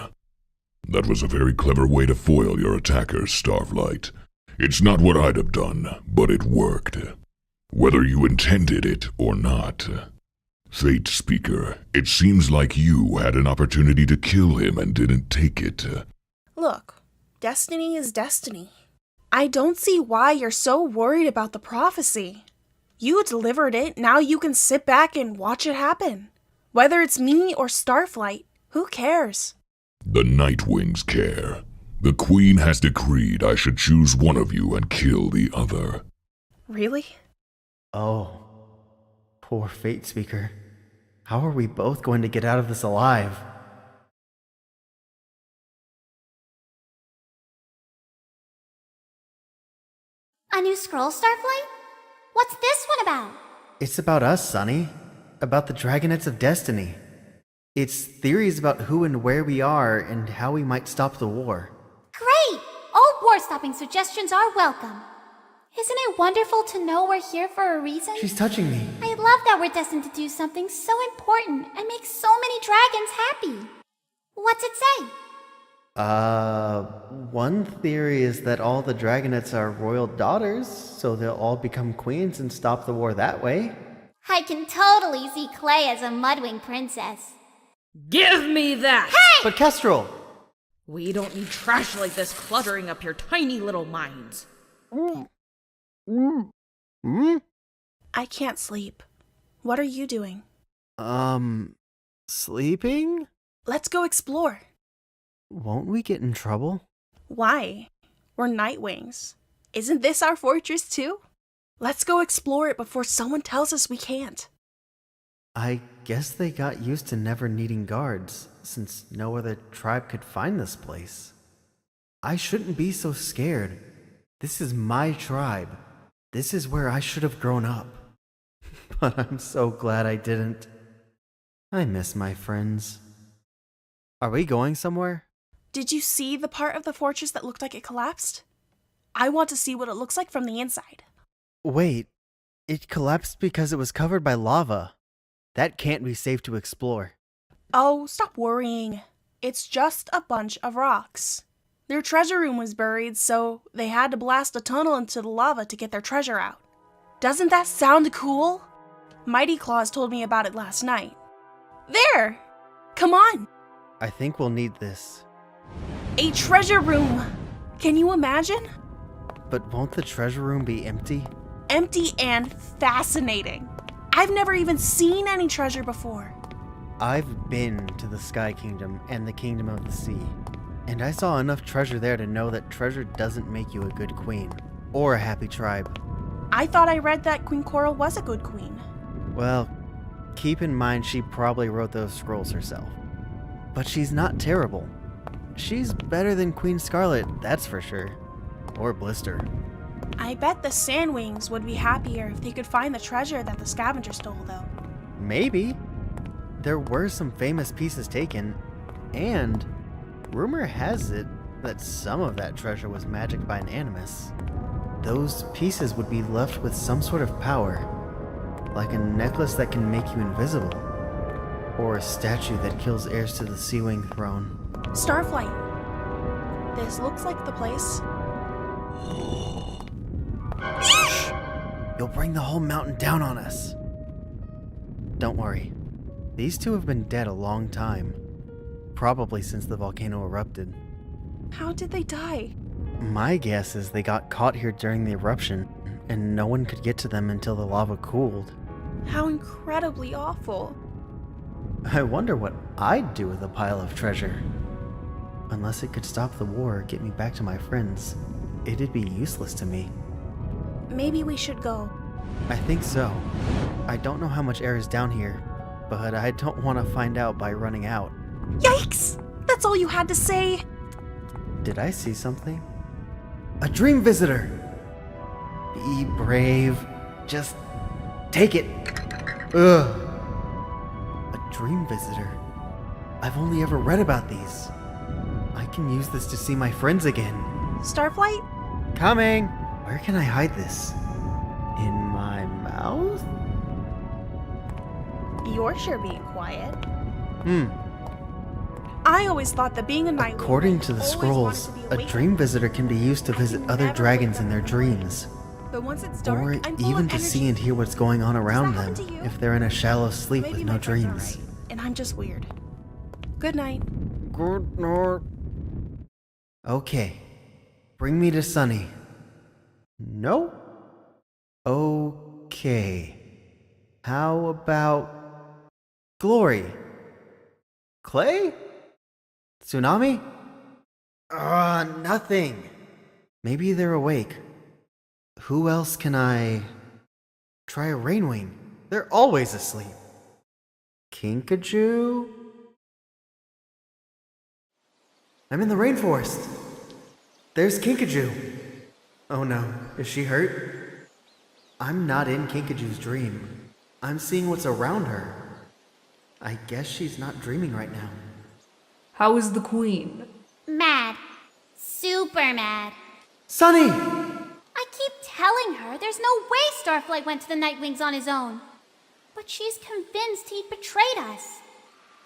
That was a very clever way to foil your attackers, Starflight. It's not what I'd have done, but it worked. Whether you intended it or not. Fate Speaker, it seems like you had an opportunity to kill him and didn't take it. Look, destiny is destiny. I don't see why you're so worried about the prophecy. You delivered it, now you can sit back and watch it happen. Whether it's me or Starflight, who cares? The Nightwings care. The Queen has decreed I should choose one of you and kill the other. Really? Oh, poor Fate Speaker. How are we both going to get out of this alive? A new scroll, Starflight? What's this one about? It's about us, Sunny. About the Dragonets of Destiny. It's theories about who and where we are and how we might stop the war. Great! All war-stopping suggestions are welcome. Isn't it wonderful to know we're here for a reason? She's touching me. I love that we're destined to do something so important and make so many dragons happy. What's it say? One theory is that all the Dragonets are royal daughters, so they'll all become queens and stop the war that way. I can totally see Clay as a Mudwing princess. Give me that! Hey! But Kestrel! We don't need trash like this cluttering up your tiny little minds. I can't sleep. What are you doing? Sleeping? Let's go explore. Won't we get in trouble? Why? We're Nightwings. Isn't this our fortress too? Let's go explore it before someone tells us we can't. I guess they got used to never needing guards, since no other tribe could find this place. I shouldn't be so scared. This is my tribe. This is where I should have grown up. But I'm so glad I didn't. I miss my friends. Are we going somewhere? Did you see the part of the fortress that looked like it collapsed? I want to see what it looks like from the inside. Wait, it collapsed because it was covered by lava. That can't be safe to explore. Oh, stop worrying. It's just a bunch of rocks. Their treasure room was buried, so they had to blast a tunnel into the lava to get their treasure out. Doesn't that sound cool? Mighty Claws told me about it last night. There! Come on! I think we'll need this. A treasure room! Can you imagine? But won't the treasure room be empty? Empty and fascinating. I've never even seen any treasure before. I've been to the Sky Kingdom and the Kingdom of the Sea, and I saw enough treasure there to know that treasure doesn't make you a good queen, or a happy tribe. I thought I read that Queen Coral was a good queen. Well, keep in mind she probably wrote those scrolls herself. But she's not terrible. She's better than Queen Scarlet, that's for sure. Or Blister. I bet the Sandwings would be happier if they could find the treasure that the scavenger stole, though. Maybe. There were some famous pieces taken, and rumor has it that some of that treasure was magicked by an animus. Those pieces would be left with some sort of power, like a necklace that can make you invisible, or a statue that kills heirs to the Seawing throne. Starflight. This looks like the place. Shh! You'll bring the whole mountain down on us. Don't worry. These two have been dead a long time. Probably since the volcano erupted. How did they die? My guess is they got caught here during the eruption, and no one could get to them until the lava cooled. How incredibly awful. I wonder what I'd do with a pile of treasure. Unless it could stop the war or get me back to my friends, it'd be useless to me. Maybe we should go. I think so. I don't know how much air is down here, but I don't want to find out by running out. Yikes! That's all you had to say? Did I see something? A dream visitor! Be brave. Just take it. Ugh. A dream visitor. I've only ever read about these. I can use this to see my friends again. Starflight? Coming! Where can I hide this? In my mouth? You're sure being quiet. Hmm. I always thought that being a Nightwing... According to the scrolls, a dream visitor can be used to visit other dragons in their dreams. But once it's dark, Or I'm full even of to energy. see and hear what's going on around them happen to you? if they're in a shallow sleep Maybe with my no friends are dreams. right, and I'm just weird. Good night. Good night. Okay. Bring me to Sunny. No? Okay. How about Glory? Clay? Tsunami? Nothing. Maybe they're awake. Who else can I... Try a Rainwing. They're always asleep. Kinkajou? I'm in the rainforest. There's Kinkajou. Oh no, is she hurt? I'm not in Kinkajou's dream. I'm seeing what's around her. I guess she's not dreaming right now. How is the queen? Mad. Super mad. Sunny! I keep telling her there's no way Starflight went to the Nightwings on his own. But she's convinced he betrayed us.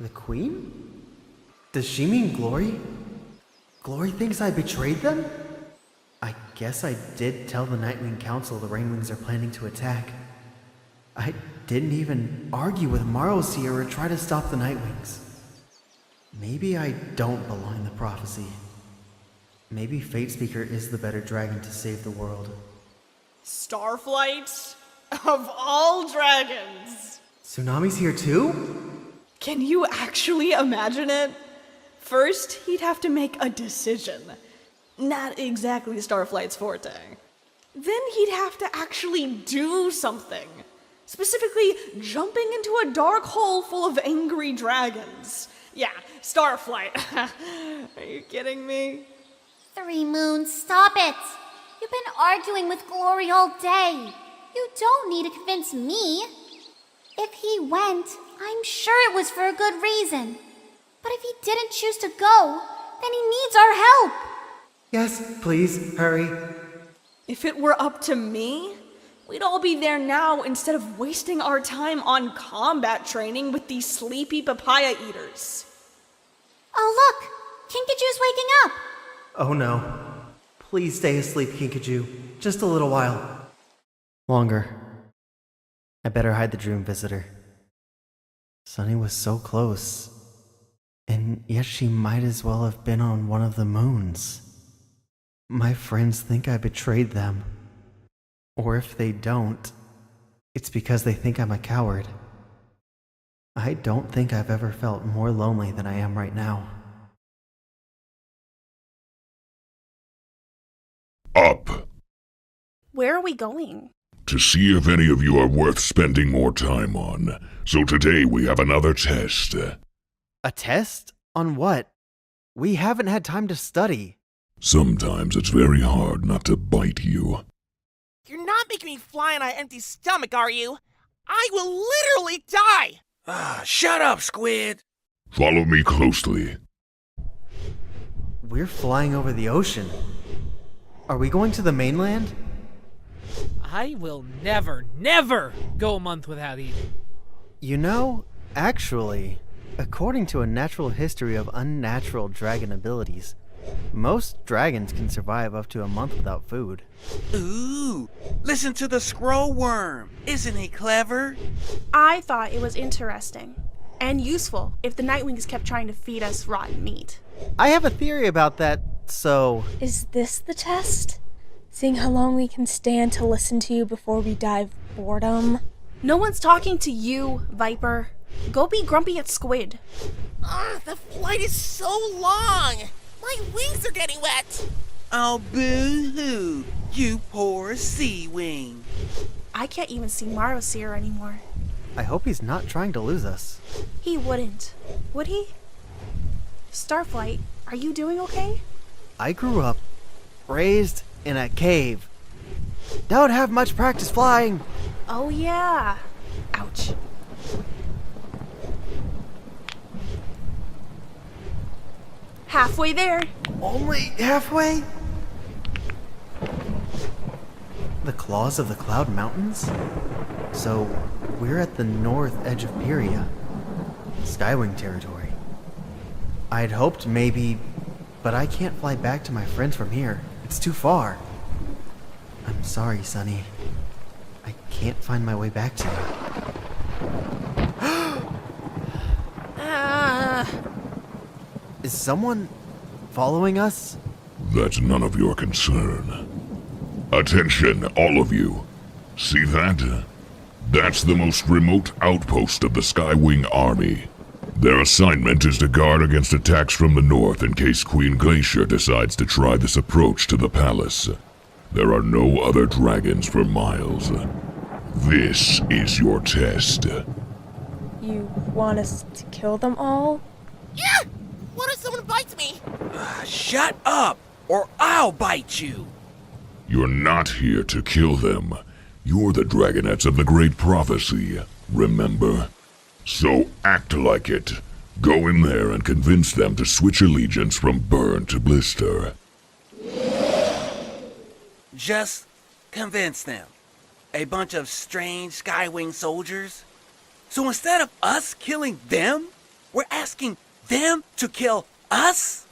The queen? Does she mean Glory? Glory thinks I betrayed them? I guess I did tell the Nightwing Council the Rainwings are planning to attack. I didn't even argue with Marlseer or try to stop the Nightwings. Maybe I don't belong in the prophecy. Maybe Fatespeaker is the better dragon to save the world. Starflight? Of all dragons! Tsunami's here too? Can you actually imagine it? First, he'd have to make a decision. Not exactly Starflight's forte. Then he'd have to actually do something. Specifically, jumping into a dark hole full of angry dragons. Yeah, Starflight. Are you kidding me? 3 Moons, stop it! You've been arguing with Glory all day. You don't need to convince me. If he went, I'm sure it was for a good reason. But if he didn't choose to go, then he needs our help. Yes, please, hurry. If it were up to me, we'd all be there now instead of wasting our time on combat training with these sleepy papaya eaters. Oh look! Kinkaju's waking up! Oh no. Please stay asleep, Kinkajou. Just a little while. Longer. I better hide the dream visitor. Sunny was so close. And yet she might as well have been on one of the moons. My friends think I betrayed them. Or if they don't, it's because they think I'm a coward. I don't think I've ever felt more lonely than I am right now. Up. Where are we going? To see if any of you are worth spending more time on. So today we have another test. A test? On what? We haven't had time to study. Sometimes it's very hard not to bite you. You're not making me fly on an empty stomach, are you? I will literally die! Shut up, Squid! Follow me closely. We're flying over the ocean. Are we going to the mainland? I will never, never go a month without eating. You know, actually, according to a natural history of unnatural dragon abilities, most dragons can survive up to a month without food. Ooh, listen to the scroll worm. Isn't he clever? I thought it was interesting and useful if the Nightwings kept trying to feed us rotten meat. I have a theory about that, so... Is this the test? Seeing how long we can stand to listen to you before we die of boredom? No one's talking to you, Viper. Go be grumpy at Squid. The flight is so long! My wings are getting wet! Oh, boo-hoo, you poor sea wing. I can't even see Marosier anymore. I hope he's not trying to lose us. He wouldn't, would he? Starflight, are you doing okay? I grew up raised in a cave. Don't have much practice flying. Oh yeah. Ouch. Halfway there. Only halfway? The claws of the Cloud Mountains? So, we're at the north edge of Pyria. Skywing territory. I'd hoped maybe, but I can't fly back to my friends from here. It's too far. I'm sorry, Sunny. I can't find my way back to you. Is someone following us? That's none of your concern. Attention, all of you. See that? That's the most remote outpost of the Skywing Army. Their assignment is to guard against attacks from the north in case Queen Glacier decides to try this approach to the palace. There are no other dragons for miles. This is your test. You want us to kill them all? Yeah! What if someone bites me? Shut up, or I'll bite you. You're not here to kill them. You're the Dragonettes of the Great Prophecy, remember? So act like it. Go in there and convince them to switch allegiance from Burn to Blister. Just convince them. A bunch of strange Skywing soldiers. So instead of us killing them, we're asking them to kill us?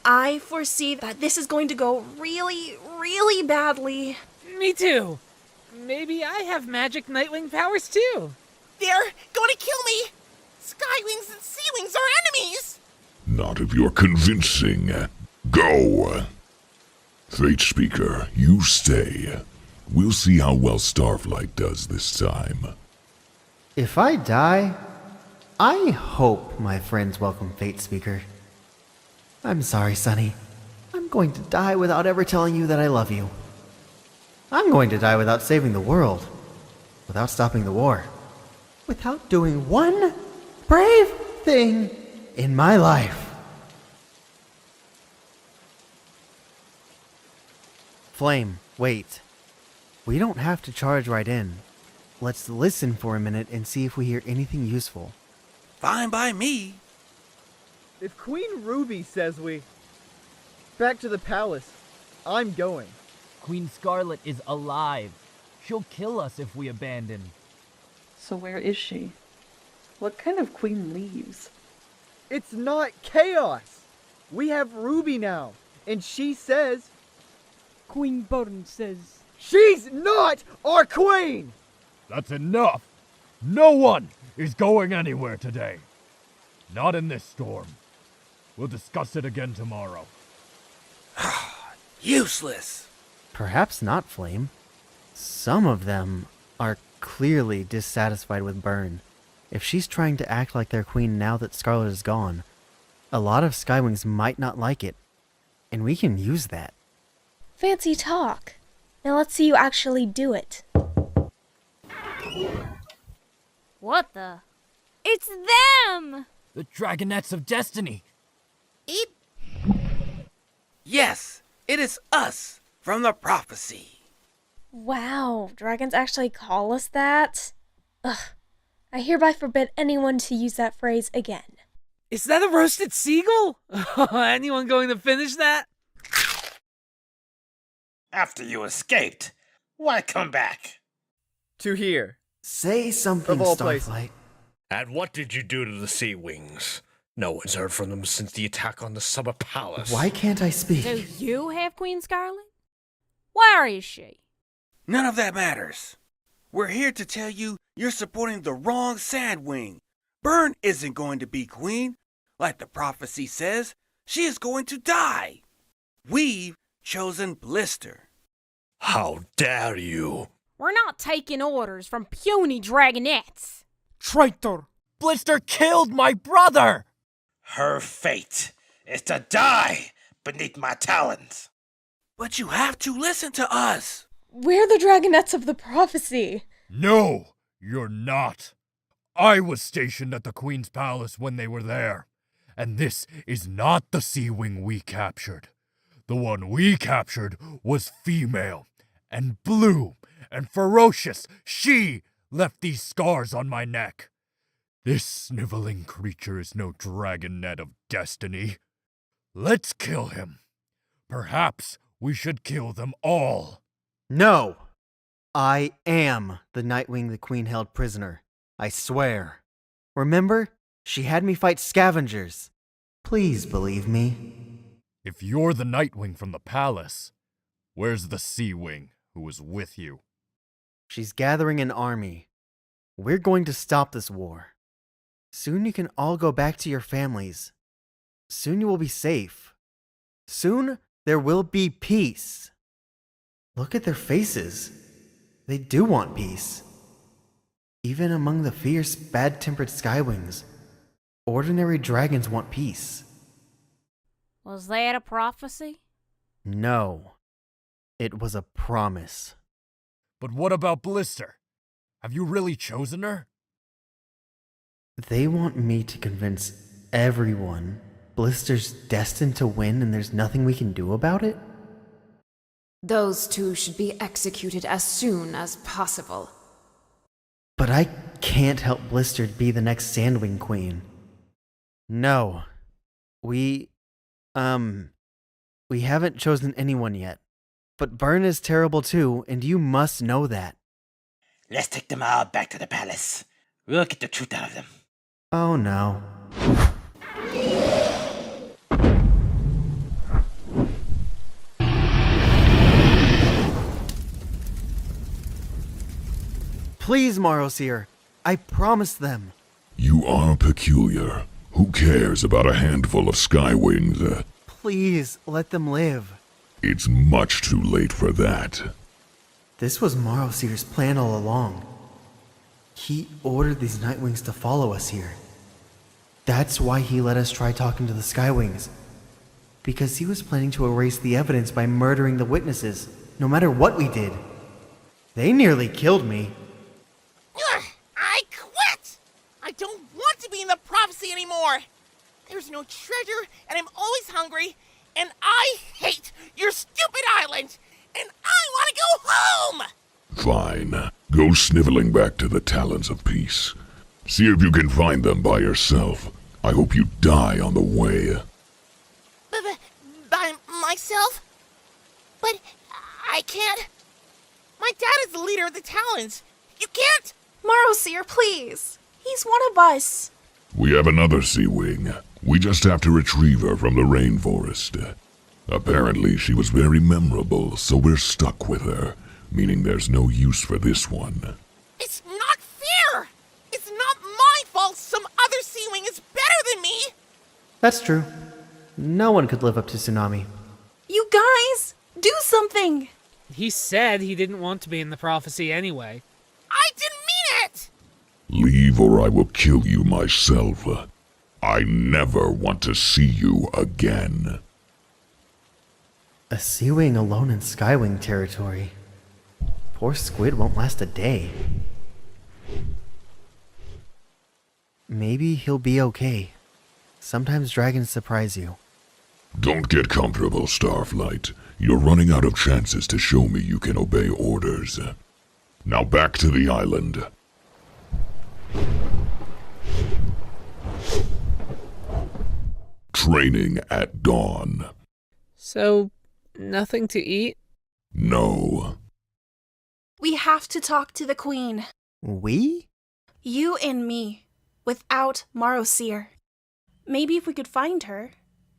I foresee that this is going to go really, really badly. Me too. Maybe I have magic Nightwing powers too. They're going to kill me! Skywings and Seawings are enemies! Not if you're convincing. Go! Fate Speaker, you stay. We'll see how well Starflight does this time. If I die, I hope my friends welcome Fate Speaker. I'm sorry, Sunny. I'm going to die without ever telling you that I love you. I'm going to die without saving the world. without stopping the war. Without doing one brave thing in my life. Flame, wait. We don't have to charge right in. Let's listen for a minute and see if we hear anything useful. Fine by me. If Queen Ruby says we... Back to the palace. I'm going. Queen Scarlet is alive. She'll kill us if we abandon. So where is she? What kind of queen leaves? It's not chaos. We have Ruby now, and she says... Queen Byrne says... She's not our queen! That's enough! No one is going anywhere today. Not in this storm. We'll discuss it again tomorrow. Useless. Perhaps not, Flame. Some of them are clearly dissatisfied with Byrne. If she's trying to act like their queen now that Scarlet is gone, a lot of Skywings might not like it, and we can use that. Fancy talk. Now let's see you actually do it. What the? It's them! The Dragonettes of Destiny. Yes, it is us from the prophecy. Wow, dragons actually call us that? Ugh. I hereby forbid anyone to use that phrase again. Is that a roasted seagull? Anyone going to finish that? After you escaped, why come back? To here. Say something, Of all places. Starflight. And what did you do to the Sea Wings? No one's heard from them since the attack on the Summer Palace. Why can't I speak? Do you have Queen Scarlet? Where is she? None of that matters. We're here to tell you you're supporting the wrong Sandwing. Byrne isn't going to be queen. Like the prophecy says, she is going to die. We've chosen Blister. How dare you? We're not taking orders from puny dragonettes. Traitor! Blister killed my brother! Her fate is to die beneath my talons. But you have to listen to us. We're the Dragonettes of the prophecy. No, you're not. I was stationed at the Queen's Palace when they were there. And this is not the Sea Wing we captured. The one we captured was female, and blue, and ferocious. She left these scars on my neck. This sniveling creature is no Dragonet of Destiny. Let's kill him. Perhaps we should kill them all. No! I am the Nightwing the Queen held prisoner. I swear. Remember? She had me fight scavengers. Please believe me. If you're the Nightwing from the palace, where's the Sea Wing who was with you? She's gathering an army. We're going to stop this war. Soon you can all go back to your families. Soon you will be safe. Soon there will be peace. Look at their faces. They do want peace. Even among the fierce, bad-tempered Skywings, ordinary dragons want peace. Was that a prophecy? No. It was a promise. But what about Blister? Have you really chosen her? They want me to convince everyone Blister's destined to win and there's nothing we can do about it? Those two should be executed as soon as possible. But I can't help Blister be the next Sandwing Queen. No. We haven't chosen anyone yet. But Byrne is terrible too, and you must know that. Let's take them all back to the palace. We'll get the truth out of them. Oh no. Please, Marosier. I promised them. You are peculiar. Who cares about a handful of Skywings? Please, let them live. It's much too late for that. This was Marosier's plan all along. He ordered these Nightwings to follow us here. That's why he let us try talking to the Skywings. Because he was planning to erase the evidence by murdering the witnesses, no matter what we did. They nearly killed me. there's no treasure, and I'm always hungry, and I hate your stupid island, and I want to go home! Fine. Go sniveling back to the Talons of Peace. See if you can find them by yourself. I hope you die on the way. By myself? But I can't. My dad is the leader of the Talons. You can't. Marosier, please. He's one of us. We have another Sea Wing. We just have to retrieve her from the rainforest. Apparently, she was very memorable, so we're stuck with her, meaning there's no use for this one. It's not fair! It's not my fault some other Sea Wing is better than me! That's true. No one could live up to Tsunami. You guys, do something! He said he didn't want to be in the prophecy anyway. I didn't mean it! Leave or I will kill you myself. I never want to see you again. A Sea Wing alone in Skywing territory. Poor Squid won't last a day. Maybe he'll be okay. Sometimes dragons surprise you. Don't get comfortable, Starflight. You're running out of chances to show me you can obey orders. Now back to the island. Training at dawn. So, nothing to eat? No. We have to talk to the Queen. We? You and me. Without Marosier. Maybe if we could find her,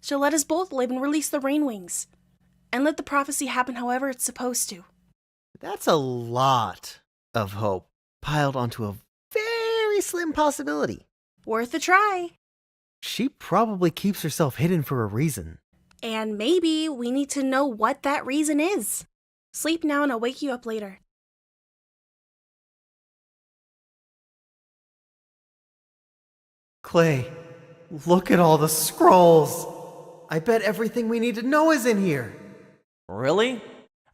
she'll let us both live and release the Rainwings. And let the prophecy happen however it's supposed to. That's a lot of hope piled onto a very slim possibility. Worth a try. She probably keeps herself hidden for a reason. And maybe we need to know what that reason is. Sleep now and I'll wake you up later. Clay, look at all the scrolls. I bet everything we need to know is in here. Really?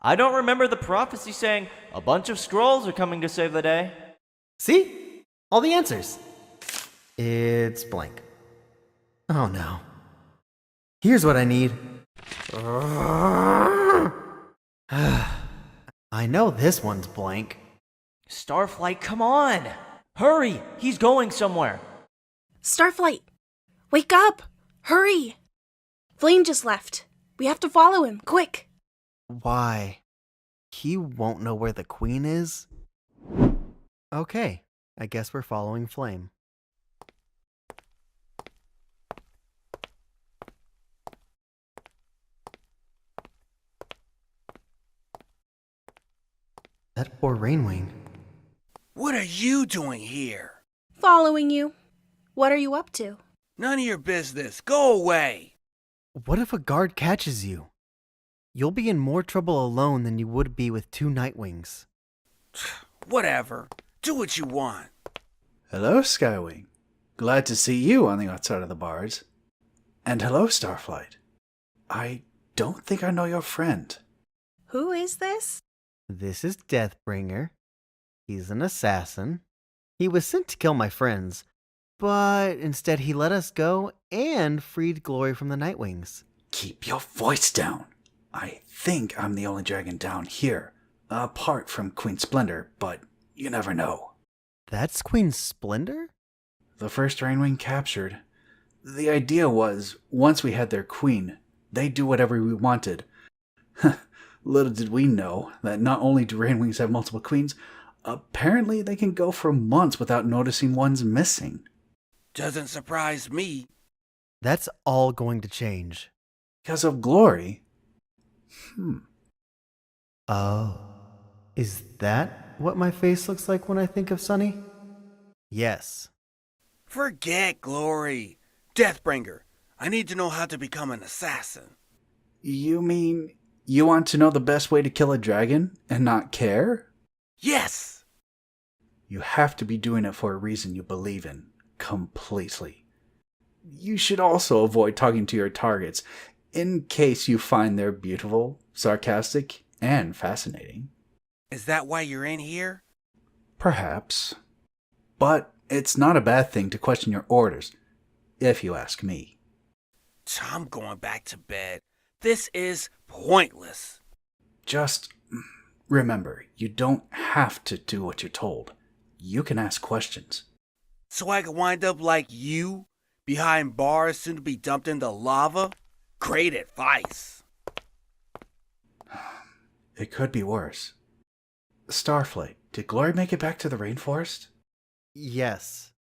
I don't remember the prophecy saying a bunch of scrolls are coming to save the day. See? All the answers. It's blank. Oh no. Here's what I need. I know this one's blank. Starflight, come on! Hurry! He's going somewhere. Starflight! Wake up! Hurry! Flame just left. We have to follow him, quick! Why? He won't know where the Queen is? Okay, I guess we're following Flame. That poor Rainwing. What are you doing here? Following you. What are you up to? None of your business. Go away. What if a guard catches you? You'll be in more trouble alone than you would be with two Nightwings. Whatever. Do what you want. Hello, Skywing. Glad to see you on the outside of the bars. And hello, Starflight. I don't think I know your friend. Who is this? This is Deathbringer. He's an assassin. He was sent to kill my friends, but instead he let us go and freed Glory from the Nightwings. Keep your voice down. I think I'm the only dragon down here, apart from Queen Splendor, but you never know. That's Queen Splendor? The first Rainwing captured. The idea was, once we had their queen, they'd do whatever we wanted. Little did we know that not only do Rainwings have multiple queens, apparently they can go for months without noticing one's missing. Doesn't surprise me. That's all going to change. Because of Glory? Oh. Is that what my face looks like when I think of Sunny? Yes. Forget Glory. Deathbringer, I need to know how to become an assassin. You mean you want to know the best way to kill a dragon and not care? Yes! You have to be doing it for a reason you believe in, completely. You should also avoid talking to your targets, in case you find they're beautiful, sarcastic, and fascinating. Is that why you're in here? Perhaps. But it's not a bad thing to question your orders, if you ask me. I'm going back to bed. This is pointless. Just remember, you don't have to do what you're told. You can ask questions. So I could wind up like you, behind bars soon to be dumped into lava? Great advice. It could be worse. Starflight, did Glory make it back to the rainforest? Yes.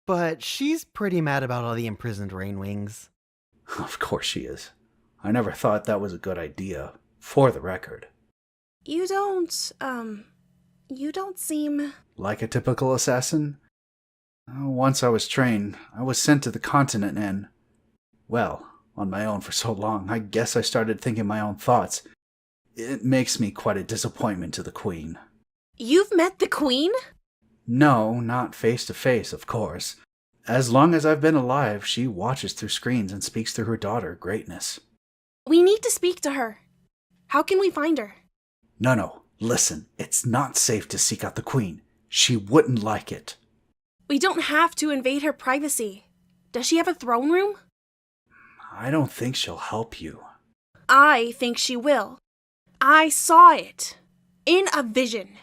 But she's pretty mad about all the imprisoned Rainwings. Of course she is. I never thought that was a good idea, for the record. You don't seem... Like a typical assassin? Once I was trained, I was sent to the continent and, well, on my own for so long, I guess I started thinking my own thoughts. It makes me quite a disappointment to the Queen. You've met the Queen? No, not face to face, of course. As long as I've been alive, she watches through screens and speaks through her daughter, Greatness. We need to speak to her. How can we find her? No, listen, it's not safe to seek out the Queen. She wouldn't like it. We don't have to invade her privacy. Does she have a throne room? I don't think she'll help you. I think she will. I saw it. In a vision.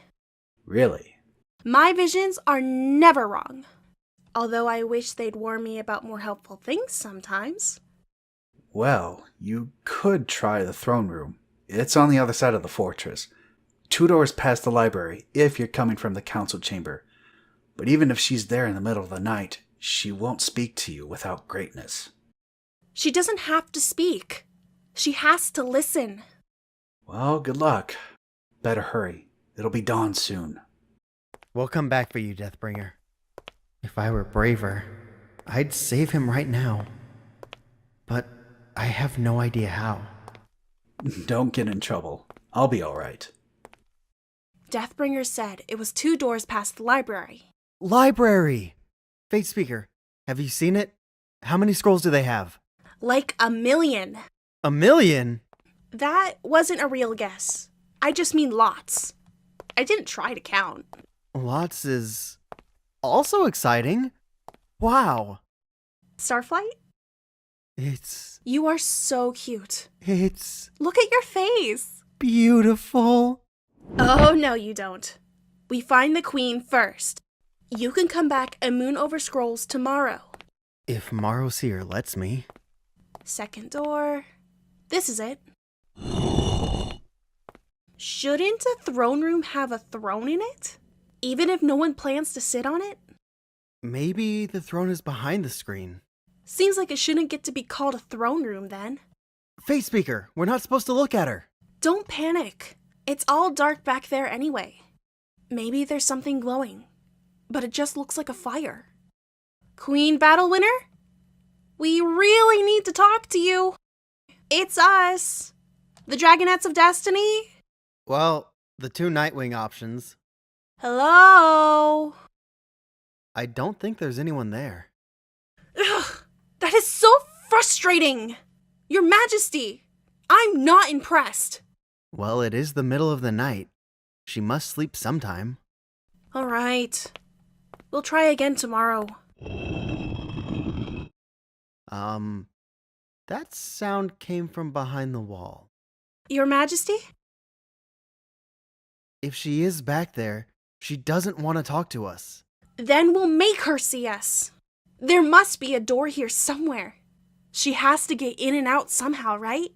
Really? My visions are never wrong. Although I wish they'd warn me about more helpful things sometimes. Well, you could try the throne room. It's on the other side of the fortress. 2 doors past the library, if you're coming from the council chamber. But even if she's there in the middle of the night, she won't speak to you without Greatness. She doesn't have to speak. She has to listen. Well, good luck. Better hurry. It'll be dawn soon. We'll come back for you, Deathbringer. If I were braver, I'd save him right now. But I have no idea how. Don't get in trouble. I'll be alright. Deathbringer said it was 2 doors past the library. Library! Fate Speaker, have you seen it? How many scrolls do they have? Like 1,000,000. 1,000,000? That wasn't a real guess. I just mean lots. I didn't try to count. Lots is also exciting. Wow. Starflight? You are so cute. It's Look at your face. beautiful. Oh, no, you don't. We find the Queen first. You can come back and moon over scrolls tomorrow. If Marosier lets me. Second door. This is it. Shouldn't a throne room have a throne in it? Even if no one plans to sit on it? Maybe the throne is behind the screen. Seems like it shouldn't get to be called a throne room then. Fate Speaker, we're not supposed to look at her. Don't panic. It's all dark back there anyway. Maybe there's something glowing, but it just looks like a fire. Queen Battle Winner? We really need to talk to you. It's us, the Dragonettes of Destiny. Well, the 2 Nightwing options. Hello? I don't think there's anyone there. Ugh, that is so frustrating. Your Majesty, I'm not impressed. Well, it is the middle of the night. She must sleep sometime. All right. We'll try again tomorrow. That sound came from behind the wall. Your Majesty? If she is back there, she doesn't want to talk to us. Then we'll make her see us. There must be a door here somewhere. She has to get in and out somehow, right?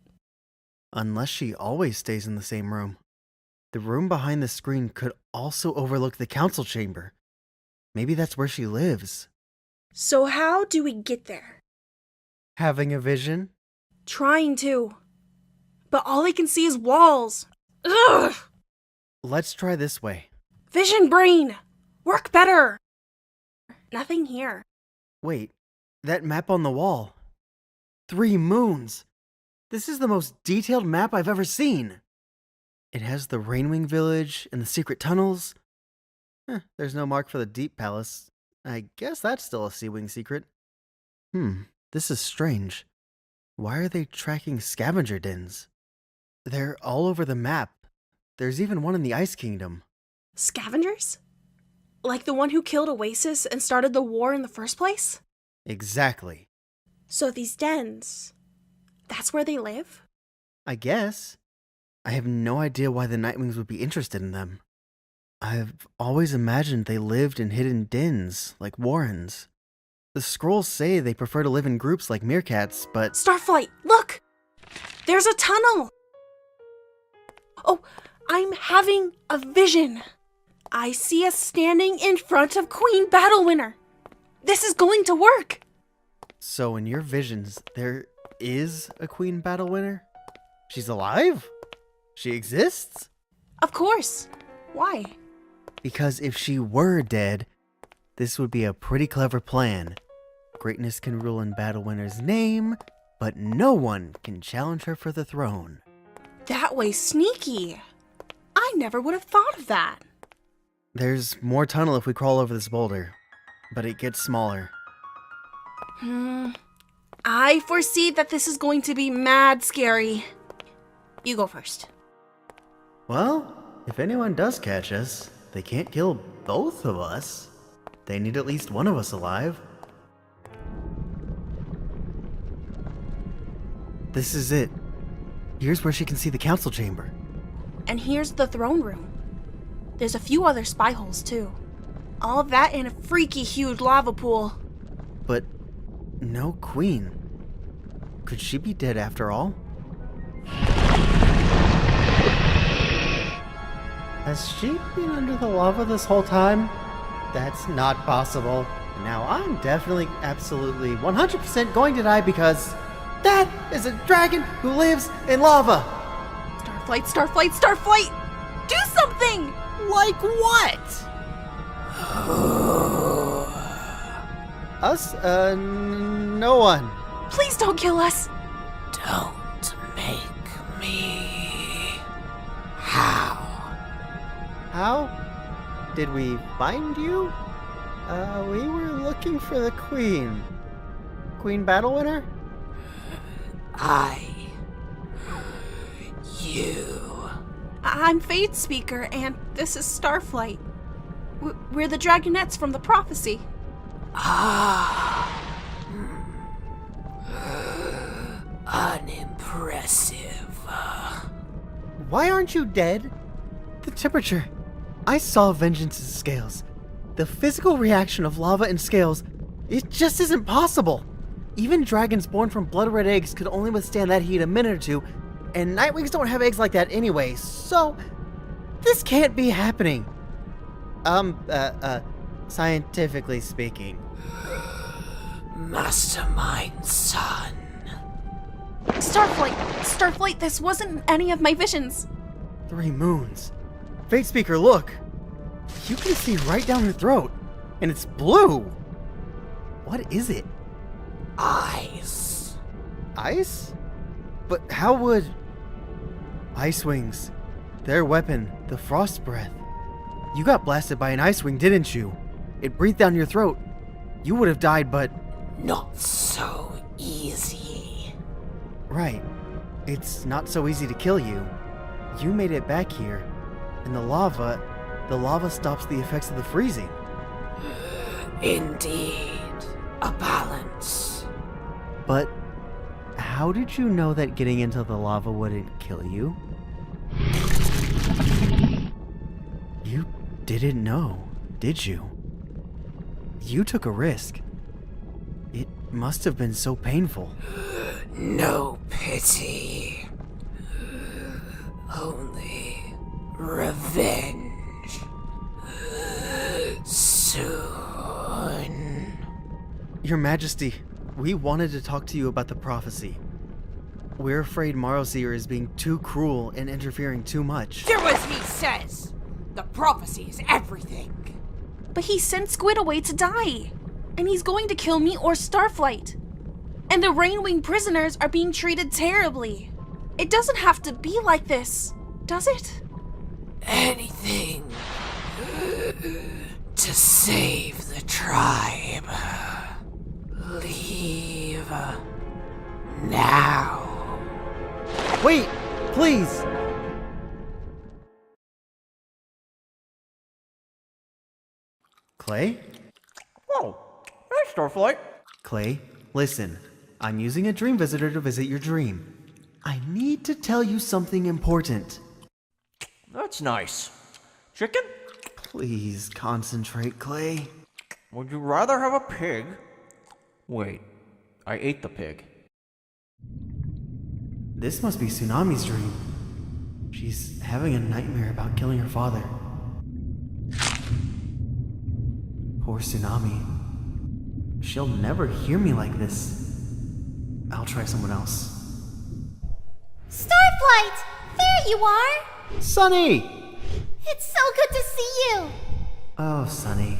Unless she always stays in the same room. The room behind the screen could also overlook the council chamber. Maybe that's where she lives. So how do we get there? Having a vision? Trying to. But all I can see is walls. Ugh! Let's try this way. Vision brain! Work better! Nothing here. Wait, that map on the wall. 3 moons! This is the most detailed map I've ever seen. It has the Rainwing Village and the secret tunnels. There's no mark for the Deep Palace. I guess that's still a Seawing secret. This is strange. Why are they tracking scavenger dens? They're all over the map. There's even one in the Ice Kingdom. Scavengers? Like the one who killed Oasis and started the war in the first place? Exactly. So these dens, That's where they live? I guess. I have no idea why the Nightwings would be interested in them. I've always imagined they lived in hidden dens, like warrens. The scrolls say they prefer to live in groups like meerkats, but... Starflight, look! There's a tunnel! Oh, I'm having a vision. I see us standing in front of Queen Battlewinner. This is going to work. So in your visions, there is a Queen Battlewinner? She's alive? She exists? Of course. Why? Because if she were dead, this would be a pretty clever plan. Greatness can rule in Battlewinner's name, but no one can challenge her for the throne. That way sneaky. I never would have thought of that. There's more tunnel if we crawl over this boulder, but it gets smaller. I foresee that this is going to be mad scary. You go first. Well, if anyone does catch us, they can't kill both of us. They need at least one of us alive. This is it. Here's where she can see the council chamber. And here's the throne room. There's a few other spy holes too. All of that in a freaky huge lava pool. But no queen. Could she be dead after all? Has she been under the lava this whole time? That's not possible. Now I'm definitely, absolutely, 100% going to die because that is a dragon who lives in lava. Starflight, Starflight, Starflight! Do something! Like what? Us? No one. Please don't kill us. Don't make me. How? Did we find you? We were looking for the queen. Queen Battlewinner? I'm Fate Speaker, and this is Starflight. We're the Dragonettes from the prophecy. Unimpressive. Why aren't you dead? The temperature. I saw Vengeance's scales. The physical reaction of lava and scales, it just isn't possible. Even dragons born from blood red eggs could only withstand that heat a minute or two, and Nightwings don't have eggs like that anyway, so this can't be happening. Scientifically speaking. Mastermind, son. Starflight, this wasn't any of my visions. 3 moons. Fate Speaker, look! You can see right down her throat, and it's blue! What is it? Ice. Ice? But how would... Ice Wings. Their weapon, the Frost Breath. You got blasted by an Ice Wing, didn't you? It breathed down your throat. You would have died, but... Not so easy. Right. It's not so easy to kill you. You made it back here, and the lava stops the effects of the freezing. Indeed. A balance. But how did you know that getting into the lava wouldn't kill you? You didn't know, did you? You took a risk. It must have been so painful. No pity. Only revenge. Soon. Your Majesty, we wanted to talk to you about the prophecy. We're afraid Marlseer is being too cruel and interfering too much. Do as he says! The prophecy is everything! But he sent Squid away to die. And he's going to kill me or Starflight. And the Rainwing prisoners are being treated terribly. It doesn't have to be like this, does it? Anything to save the tribe. Leave now. Wait, please! Clay? Oh, hey, Starflight. Clay, listen. I'm using a dream visitor to visit your dream. I need to tell you something important. That's nice. Chicken? Please concentrate, Clay. Would you rather have a pig? Wait, I ate the pig. This must be Tsunami's dream. She's having a nightmare about killing her father. Poor Tsunami. She'll never hear me like this. I'll try someone else. Starflight! There you are! Sunny! It's so good to see you! Oh, Sunny.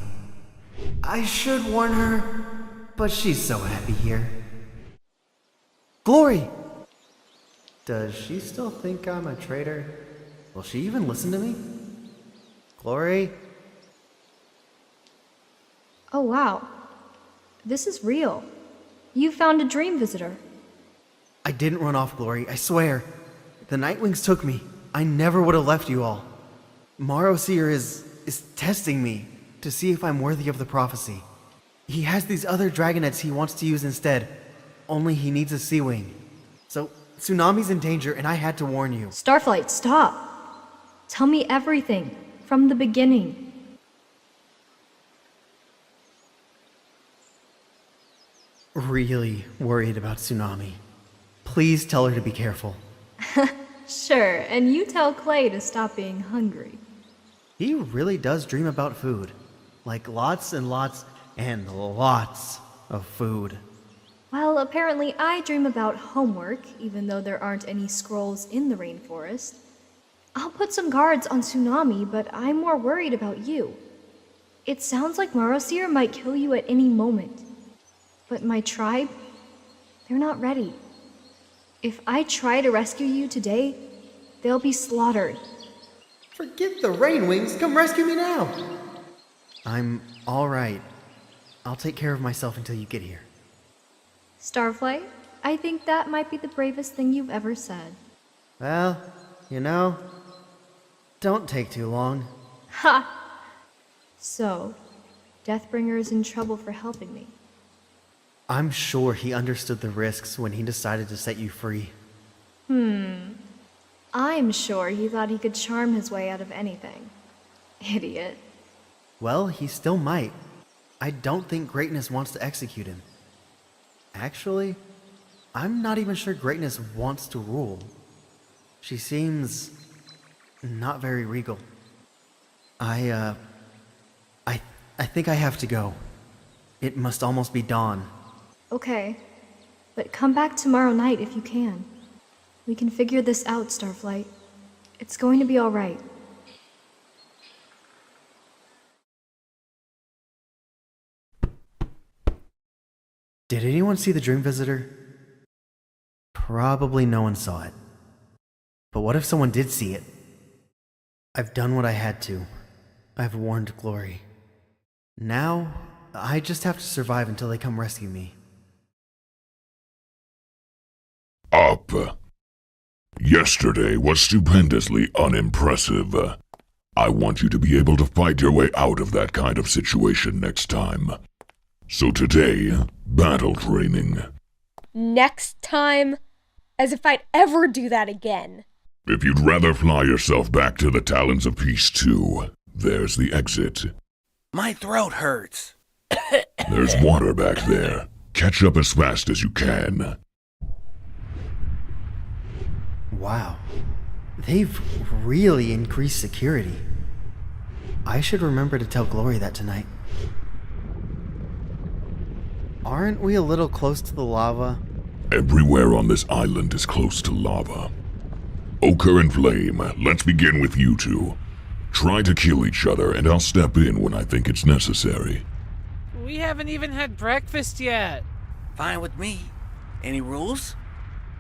I should warn her, but she's so happy here. Glory! Does she still think I'm a traitor? Will she even listen to me? Glory? Oh wow. This is real. You found a dream visitor. I didn't run off, Glory, I swear. The Nightwings took me. I never would have left you all. Marosier is testing me to see if I'm worthy of the prophecy. He has these other dragonets he wants to use instead, only he needs a sea wing. So, Tsunami's in danger and I had to warn you. Starflight, stop. Tell me everything, from the beginning. Really worried about Tsunami. Please tell her to be careful. Sure, and you tell Clay to stop being hungry. He really does dream about food. Like lots and lots and lots of food. Well, apparently I dream about homework, even though there aren't any scrolls in the rainforest. I'll put some guards on Tsunami, but I'm more worried about you. It sounds like Marosier might kill you at any moment. But my tribe, they're not ready. If I try to rescue you today, they'll be slaughtered. Forget the Rainwings, come rescue me now! I'm alright. I'll take care of myself until you get here. Starflight, I think that might be the bravest thing you've ever said. Well, you know, don't take too long. Ha! So, Deathbringer is in trouble for helping me. I'm sure he understood the risks when he decided to set you free. I'm sure he thought he could charm his way out of anything. Idiot. Well, he still might. I don't think Greatness wants to execute him. Actually, I'm not even sure Greatness wants to rule. She seems not very regal. I think I have to go. It must almost be dawn. Okay, but come back tomorrow night if you can. We can figure this out, Starflight. It's going to be all right. Did anyone see the Dream Visitor? Probably no one saw it. But what if someone did see it? I've done what I had to. I've warned Glory. Now, I just have to survive until they come rescue me. Up. Yesterday was stupendously unimpressive. I want you to be able to fight your way out of that kind of situation next time. So today, battle training. Next time? As if I'd ever do that again. If you'd rather fly yourself back to the Talons of Peace too, there's the exit. My throat hurts. There's water back there. Catch up as fast as you can. Wow. They've really increased security. I should remember to tell Glory that tonight. Aren't we a little close to the lava? Everywhere on this island is close to lava. Ochre and Flame, let's begin with you two. Try to kill each other, and I'll step in when I think it's necessary. We haven't even had breakfast yet. Fine with me. Any rules?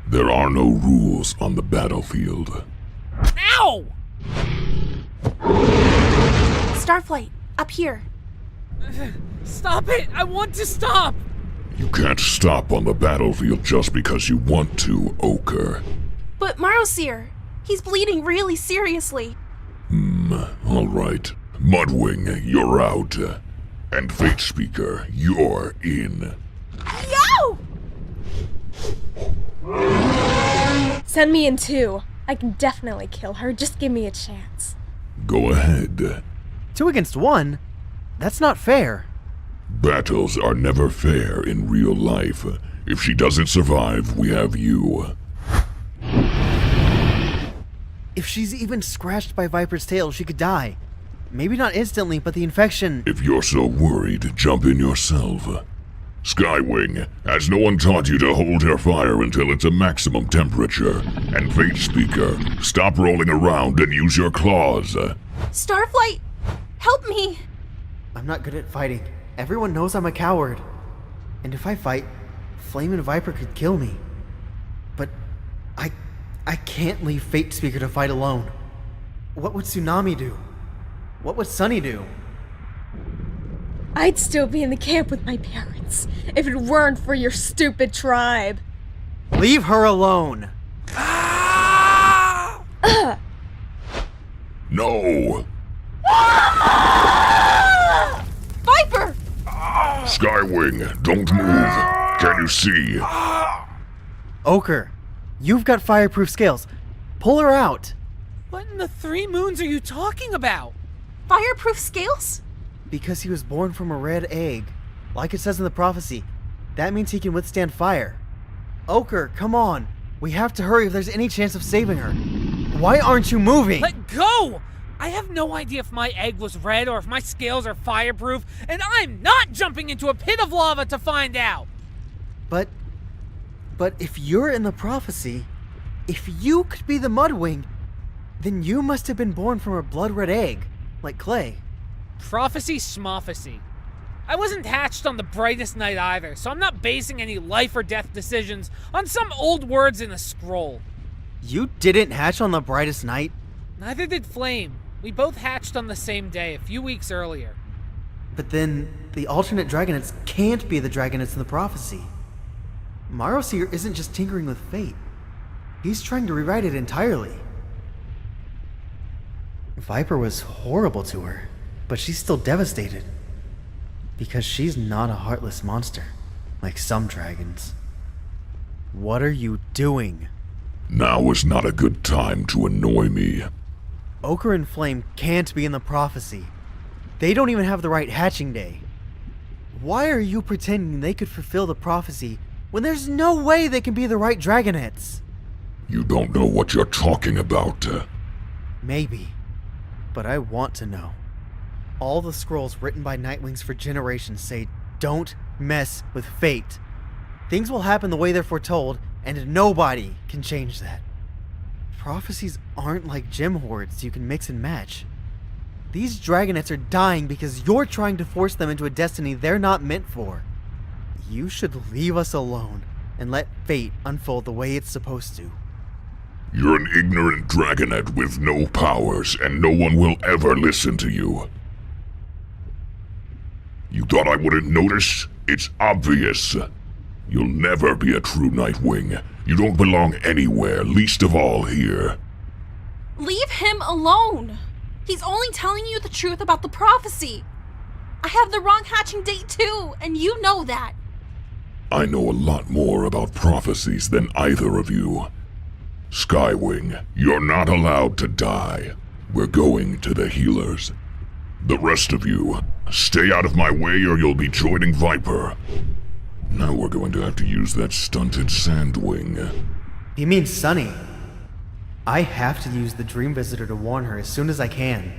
There are no rules on the battlefield. Ow! Starflight, up here. Stop it! I want to stop! You can't stop on the battlefield just because you want to, Ochre. But Marosier, he's bleeding really seriously. All right. Mudwing, you're out. And Fate Speaker, you're in. Yo! Send me in too. I can definitely kill her. Just give me a chance. Go ahead. 2 against 1? That's not fair. Battles are never fair in real life. If she doesn't survive, we have you. If she's even scratched by Viper's tail, she could die. Maybe not instantly, but the infection... If you're so worried, jump in yourself. Skywing, has no one taught you to hold your fire until it's a maximum temperature? And Fate Speaker, stop rolling around and use your claws. Starflight, help me! I'm not good at fighting. Everyone knows I'm a coward. And if I fight, Flame and Viper could kill me. But I can't leave Fate Speaker to fight alone. What would Tsunami do? What would Sunny do? I'd still be in the camp with my parents if it weren't for your stupid tribe. Leave her alone! No! Viper! Skywing, don't move. Can you see? Ochre, you've got fireproof scales. Pull her out. What in the 3 moons are you talking about? Fireproof scales? Because he was born from a red egg. Like it says in the prophecy, that means he can withstand fire. Ochre, come on. We have to hurry if there's any chance of saving her. Why aren't you moving? Let go! I have no idea if my egg was red or if my scales are fireproof, and I'm not jumping into a pit of lava to find out! But if you're in the prophecy, if you could be the Mudwing, then you must have been born from a blood-red egg, like Clay. Prophecy schmophecy. I wasn't hatched on the brightest night either, so I'm not basing any life or death decisions on some old words in a scroll. You didn't hatch on the brightest night? Neither did Flame. We both hatched on the same day, a few weeks earlier. But then, the alternate Dragonets can't be the Dragonets in the prophecy. Marosier isn't just tinkering with fate. He's trying to rewrite it entirely. Viper was horrible to her, but she's still devastated. Because she's not a heartless monster, like some dragons. What are you doing? Now is not a good time to annoy me. Ochre and Flame can't be in the prophecy. They don't even have the right hatching day. Why are you pretending they could fulfill the prophecy when there's no way they can be the right Dragonets? You don't know what you're talking about. Maybe, but I want to know. All the scrolls written by Nightwings for generations say, don't mess with fate. Things will happen the way they're foretold, and nobody can change that. Prophecies aren't like gem hoards you can mix and match. These Dragonets are dying because you're trying to force them into a destiny they're not meant for. You should leave us alone and let fate unfold the way it's supposed to. You're an ignorant Dragonet with no powers, and no one will ever listen to you. You thought I wouldn't notice? It's obvious. You'll never be a true Nightwing. You don't belong anywhere, least of all here. Leave him alone! He's only telling you the truth about the prophecy. I have the wrong hatching date too, and you know that. I know a lot more about prophecies than either of you. Skywing, you're not allowed to die. We're going to the healers. The rest of you, stay out of my way or you'll be joining Viper. Now we're going to have to use that stunted Sandwing. You mean Sunny? I have to use the Dream Visitor to warn her as soon as I can.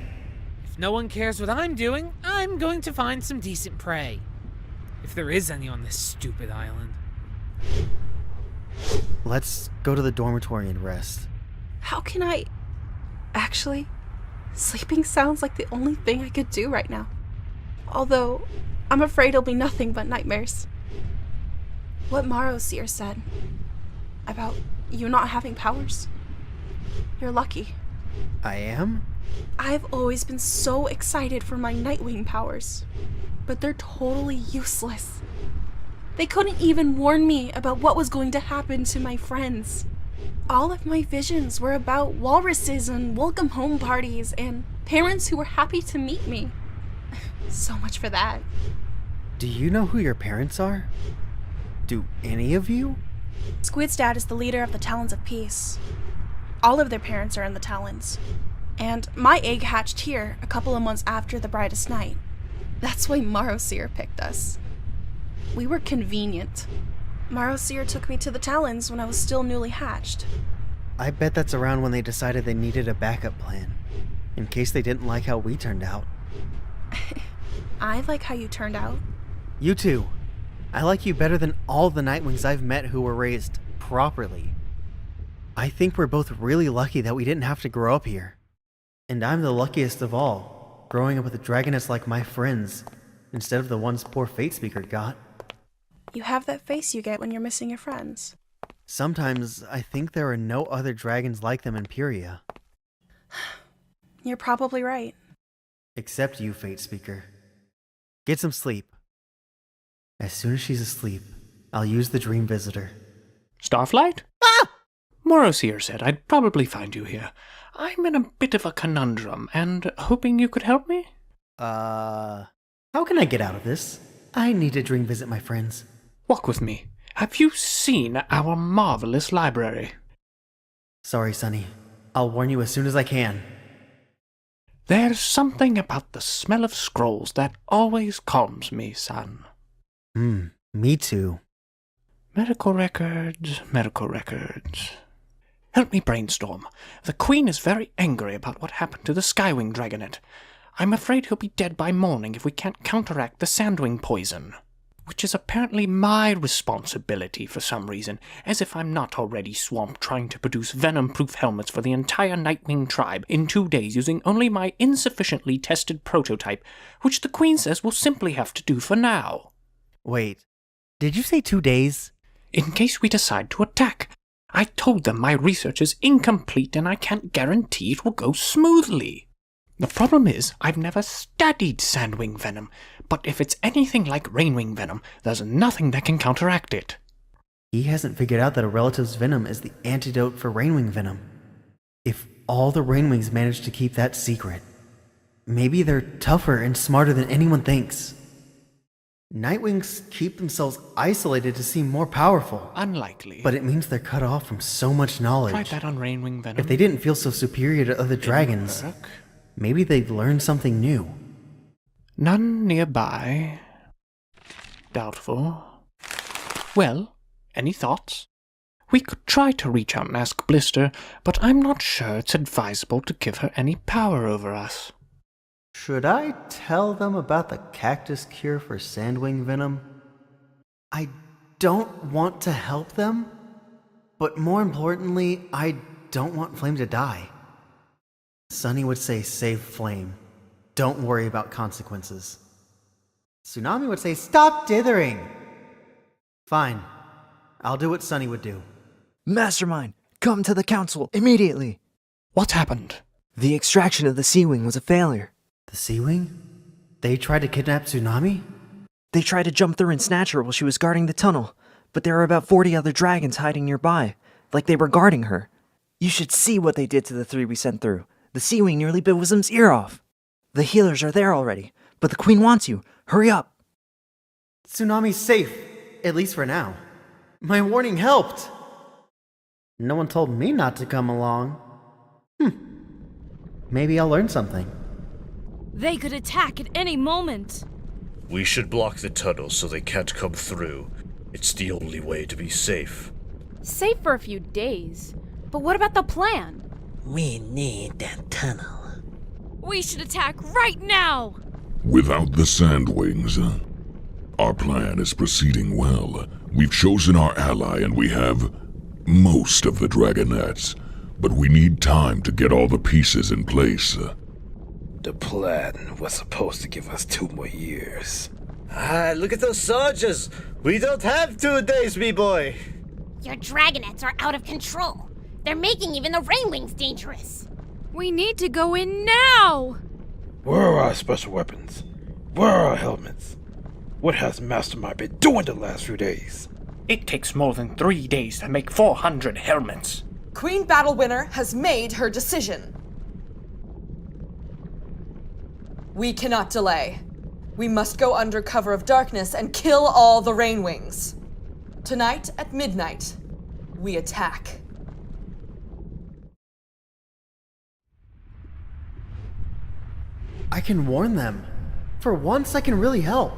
If no one cares what I'm doing, I'm going to find some decent prey. If there is any on this stupid island. Let's go to the dormitory and rest. How can I... Actually, sleeping sounds like the only thing I could do right now. Although, I'm afraid it'll be nothing but nightmares. What Marosier said about you not having powers. You're lucky. I am? I've always been so excited for my Nightwing powers, but they're totally useless. They couldn't even warn me about what was going to happen to my friends. All of my visions were about walruses and welcome home parties and parents who were happy to meet me. So much for that. Do you know who your parents are? Do any of you? Squid's dad is the leader of the Talons of Peace. All of their parents are in the Talons. And my egg hatched here a couple of months after the brightest night. That's why Marosir picked us. We were convenient. Marosir took me to the Talons when I was still newly hatched. I bet that's around when they decided they needed a backup plan, in case they didn't like how we turned out. I like how you turned out. You too. I like you better than all the Nightwings I've met who were raised properly. I think we're both really lucky that we didn't have to grow up here. And I'm the luckiest of all, growing up with dragonets like my friends, instead of the ones poor Fate Speaker got. You have that face you get when you're missing your friends. Sometimes I think there are no other dragons like them in Pyria. You're probably right. Except you, Fate Speaker. Get some sleep. As soon as she's asleep, I'll use the Dream Visitor. Starflight? Ah! Morosir said I'd probably find you here. I'm in a bit of a conundrum, and hoping you could help me? How can I get out of this? I need to dream visit my friends. Walk with me. Have you seen our marvelous library? Sorry, Sunny. I'll warn you as soon as I can. There's something about the smell of scrolls that always calms me, son. Me too. Medical records, medical records. Help me brainstorm. The Queen is very angry about what happened to the Skywing Dragonet. I'm afraid he'll be dead by morning if we can't counteract the Sandwing poison, which is apparently my responsibility for some reason, as if I'm not already swamped trying to produce venom-proof helmets for the entire Nightwing tribe in 2 days using only my insufficiently tested prototype, which the Queen says we'll simply have to do for now. Wait, did you say 2 days? In case we decide to attack. I told them my research is incomplete and I can't guarantee it will go smoothly. The problem is, I've never studied Sandwing venom, but if it's anything like Rainwing venom, there's nothing that can counteract it. He hasn't figured out that a relative's venom is the antidote for Rainwing venom. If all the Rainwings manage to keep that secret, maybe they're tougher and smarter than anyone thinks. Nightwings keep themselves isolated to seem more powerful. Unlikely. But it means they're cut off from so much knowledge. Try that on Rainwing venom. If they didn't feel so superior to other dragons, maybe they'd learn something new. None nearby. Doubtful. Well, any thoughts? We could try to reach out and ask Blister, but I'm not sure it's advisable to give her any power over us. Should I tell them about the cactus cure for Sandwing venom? I don't want to help them, but more importantly, I don't want Flame to die. Sunny would say save Flame. Don't worry about consequences. Tsunami would say stop dithering. Fine. I'll do what Sunny would do. Mastermind, come to the council immediately. What happened? The extraction of the Sea-Wing was a failure. The Sea-Wing? They tried to kidnap Tsunami? They tried to jump through and snatch her while she was guarding the tunnel, but there were about 40 other dragons hiding nearby, like they were guarding her. You should see what they did to the 3 we sent through. The Sea-Wing nearly bit Wisdom's ear off. The healers are there already, but the Queen wants you. Hurry up. Tsunami's safe, at least for now. My warning helped. No one told me not to come along. Maybe I'll learn something. They could attack at any moment. We should block the tunnel so they can't come through. It's the only way to be safe. Safe for a few days. But what about the plan? We need that tunnel. We should attack right now! Without the Sandwings, our plan is proceeding well. We've chosen our ally and we have most of the Dragonets, but we need time to get all the pieces in place. The plan was supposed to give us 2 more years. Look at those soldiers! We don't have 2 days, me boy! Your Dragonets are out of control. They're making even the Rainwings dangerous. We need to go in now! Where are our special weapons? Where are our helmets? What has Mastermind been doing the last few days? It takes more than 3 days to make 400 helmets. Queen Battle Winner has made her decision. We cannot delay. We must go under cover of darkness and kill all the Rainwings. Tonight at midnight, we attack. I can warn them. For once, I can really help.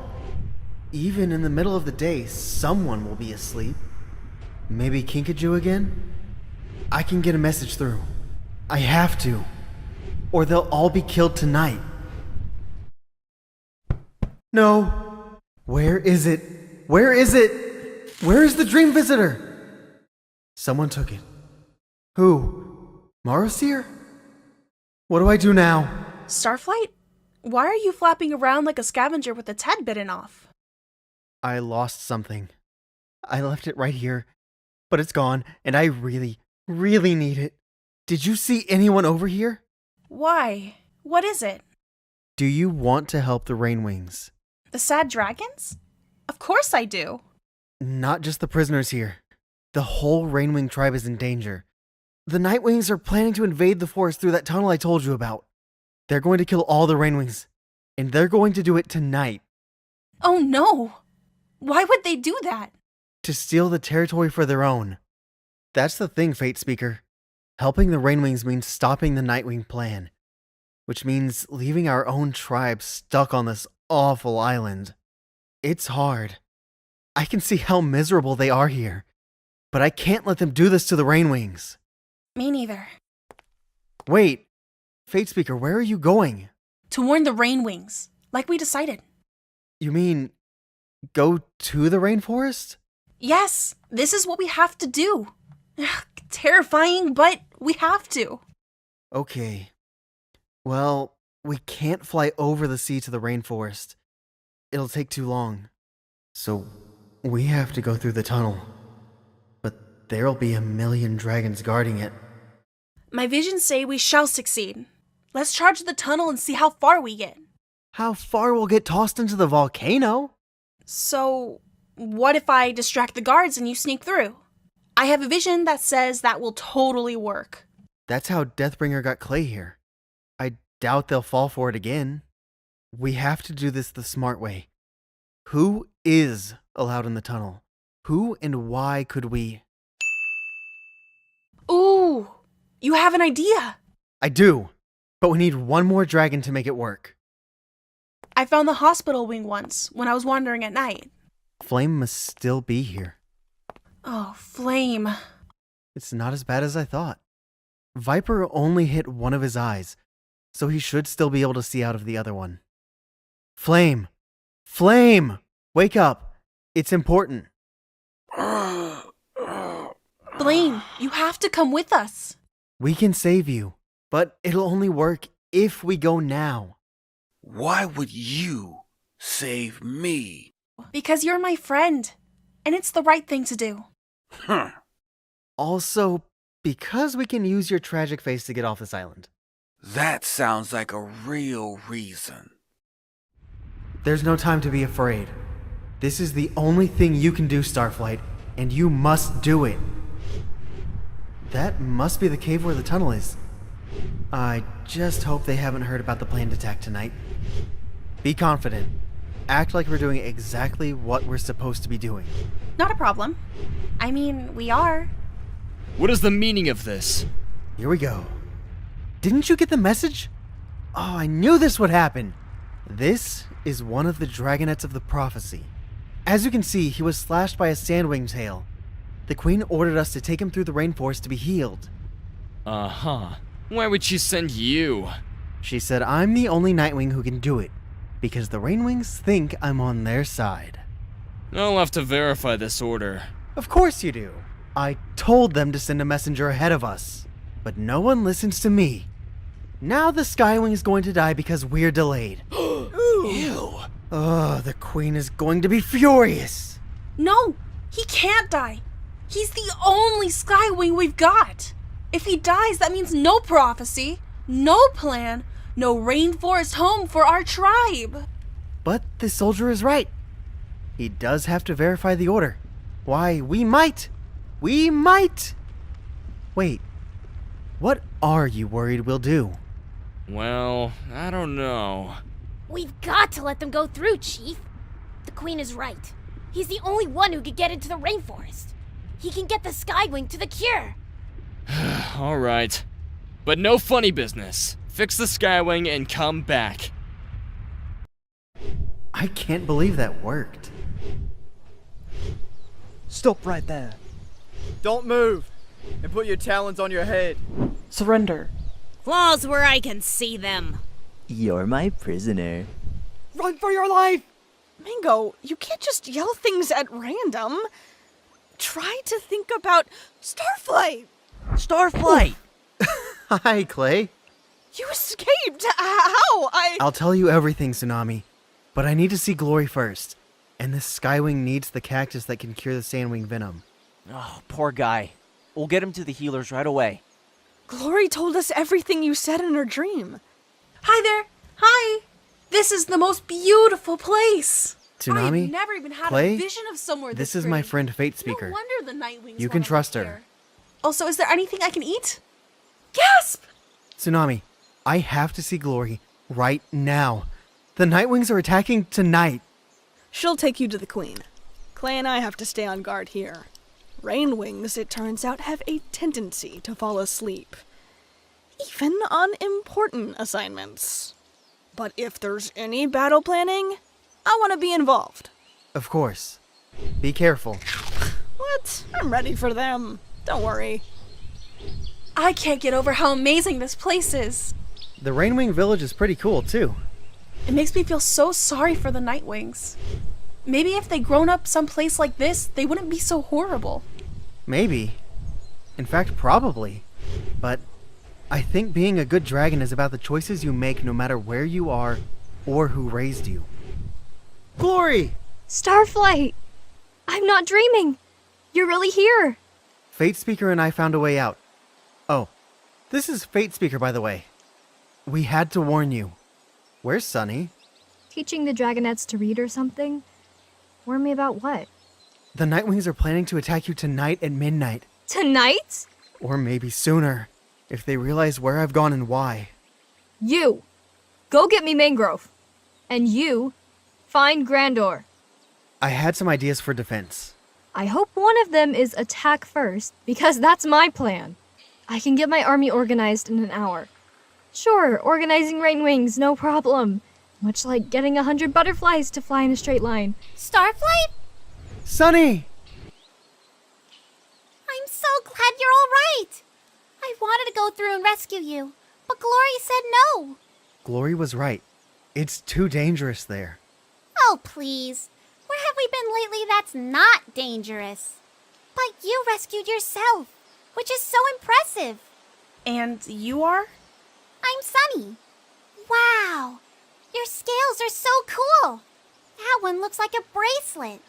Even in the middle of the day, someone will be asleep. Maybe Kinkajou again? I can get a message through. I have to. Or they'll all be killed tonight. No. Where is it? Where is it? Where is the dream visitor? Someone took it. Who? Marosier? What do I do now? Starflight? Why are you flapping around like a scavenger with its head bitten off? I lost something. I left it right here, but it's gone, and I really, really need it. Did you see anyone over here? Why? What is it? Do you want to help the Rainwings? The sad dragons? Of course I do. Not just the prisoners here. The whole Rainwing tribe is in danger. The Nightwings are planning to invade the forest through that tunnel I told you about. They're going to kill all the Rainwings, and they're going to do it tonight. Oh no! Why would they do that? To steal the territory for their own. That's the thing, Fate Speaker. Helping the Rainwings means stopping the Nightwing plan, which means leaving our own tribe stuck on this awful island. It's hard. I can see how miserable they are here, but I can't let them do this to the Rainwings. Me neither. Wait, Fate Speaker, where are you going? To warn the Rainwings, like we decided. You mean, go to the rainforest? Yes, this is what we have to do. Terrifying, but we have to. Okay. Well, we can't fly over the sea to the rainforest. It'll take too long. So, we have to go through the tunnel. But there'll be a million dragons guarding it. My visions say we shall succeed. Let's charge the tunnel and see how far we get. How far we'll get tossed into the volcano? So, what if I distract the guards and you sneak through? I have a vision that says that will totally work. That's how Deathbringer got Clay here. I doubt they'll fall for it again. We have to do this the smart way. Who is allowed in the tunnel? Who and why could we? Ooh, you have an idea. I do, but we need one more dragon to make it work. I found the hospital wing once when I was wandering at night. Flame must still be here. Oh, Flame. It's not as bad as I thought. Viper only hit one of his eyes, so he should still be able to see out of the other one. Flame! Flame! Wake up! It's important. Flame, you have to come with us. We can save you, but it'll only work if we go now. Why would you save me? Because you're my friend, and it's the right thing to do. Huh. Also, because we can use your tragic face to get off this island. That sounds like a real reason. There's no time to be afraid. This is the only thing you can do, Starflight, and you must do it. That must be the cave where the tunnel is. I just hope they haven't heard about the planned attack tonight. Be confident. Act like we're doing exactly what we're supposed to be doing. Not a problem. I mean, we are. What is the meaning of this? Here we go. Didn't you get the message? Oh, I knew this would happen. This is one of the dragonets of the prophecy. As you can see, he was slashed by a sandwing tail. The queen ordered us to take him through the rainforest to be healed. Uh-huh. Why would she send you? She said I'm the only Nightwing who can do it, because the Rainwings think I'm on their side. I'll have to verify this order. Of course you do. I told them to send a messenger ahead of us, but no one listens to me. Now the Skywing is going to die because we're delayed. Ew. Oh, the queen is going to be furious. No, he can't die. He's the only Skywing we've got. If he dies, that means no prophecy, no plan, no rainforest home for our tribe. But the soldier is right. He does have to verify the order. Why, we might. Wait, what are you worried we'll do? Well, I don't know. We've got to let them go through, Chief. The Queen is right. He's the only one who could get into the rainforest. He can get the Skywing to the cure. Alright. But no funny business. Fix the Skywing and come back. I can't believe that worked. Stop right there. Don't move! And put your talons on your head. Surrender. Claws where I can see them. You're my prisoner. Run for your life! Mango, you can't just yell things at random. Try to think about Starflight! Starflight! Hi, Clay. You escaped! How? I'll tell you everything, Tsunami. But I need to see Glory first. And this Skywing needs the cactus that can cure the Sandwing venom. Oh, poor guy. We'll get him to the healers right away. Glory told us everything you said in her dream. Hi there. Hi. This is the most beautiful place. Tsunami? I've never even had Clay? a vision of somewhere This this is my pretty. friend Fate Speaker. No wonder the Nightwings You can wanna trust live her. here. Also, is there anything I can eat? Gasp! Tsunami, I have to see Glory right now. The Nightwings are attacking tonight. She'll take you to the Queen. Clay and I have to stay on guard here. Rainwings, it turns out, have a tendency to fall asleep. Even on important assignments. But if there's any battle planning, I want to be involved. Of course. Be careful. What? I'm ready for them. Don't worry. I can't get over how amazing this place is. The Rainwing Village is pretty cool, too. It makes me feel so sorry for the Nightwings. Maybe if they'd grown up someplace like this, they wouldn't be so horrible. Maybe. In fact, probably. But I think being a good dragon is about the choices you make no matter where you are or who raised you. Glory! Starflight! I'm not dreaming! You're really here! Fate Speaker and I found a way out. Oh, this is Fate Speaker, by the way. We had to warn you. Where's Sunny? Teaching the Dragonettes to read or something? Warn me about what? The Nightwings are planning to attack you tonight at midnight. Tonight? Or maybe sooner, if they realize where I've gone and why. You! Go get me Mangrove! And you, find Grandor. I had some ideas for defense. I hope one of them is attack first, because that's my plan. I can get my army organized in an hour. Sure, organizing Rainwings, no problem. Much like getting 100 butterflies to fly in a straight line. Starflight? Sunny! I'm so glad you're all right. I wanted to go through and rescue you, but Glory said no. Glory was right. It's too dangerous there. Oh, please. Where have we been lately that's not dangerous? But you rescued yourself, which is so impressive. And you are? I'm Sunny. Wow. Your scales are so cool. That one looks like a bracelet.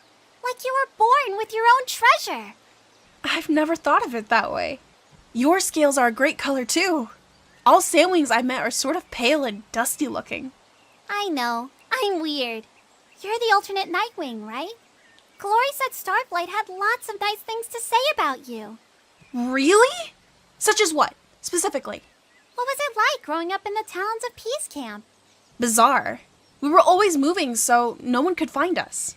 Like you were born with your own treasure. I've never thought of it that way. Your scales are a great color, too. All Sandwings I've met are sort of pale and dusty looking. I know. I'm weird. You're the alternate Nightwing, right? Glory said Starflight had lots of nice things to say about you. Really? Such as what, specifically? What was it like growing up in the Talons of Peace camp? Bizarre. We were always moving, so no one could find us.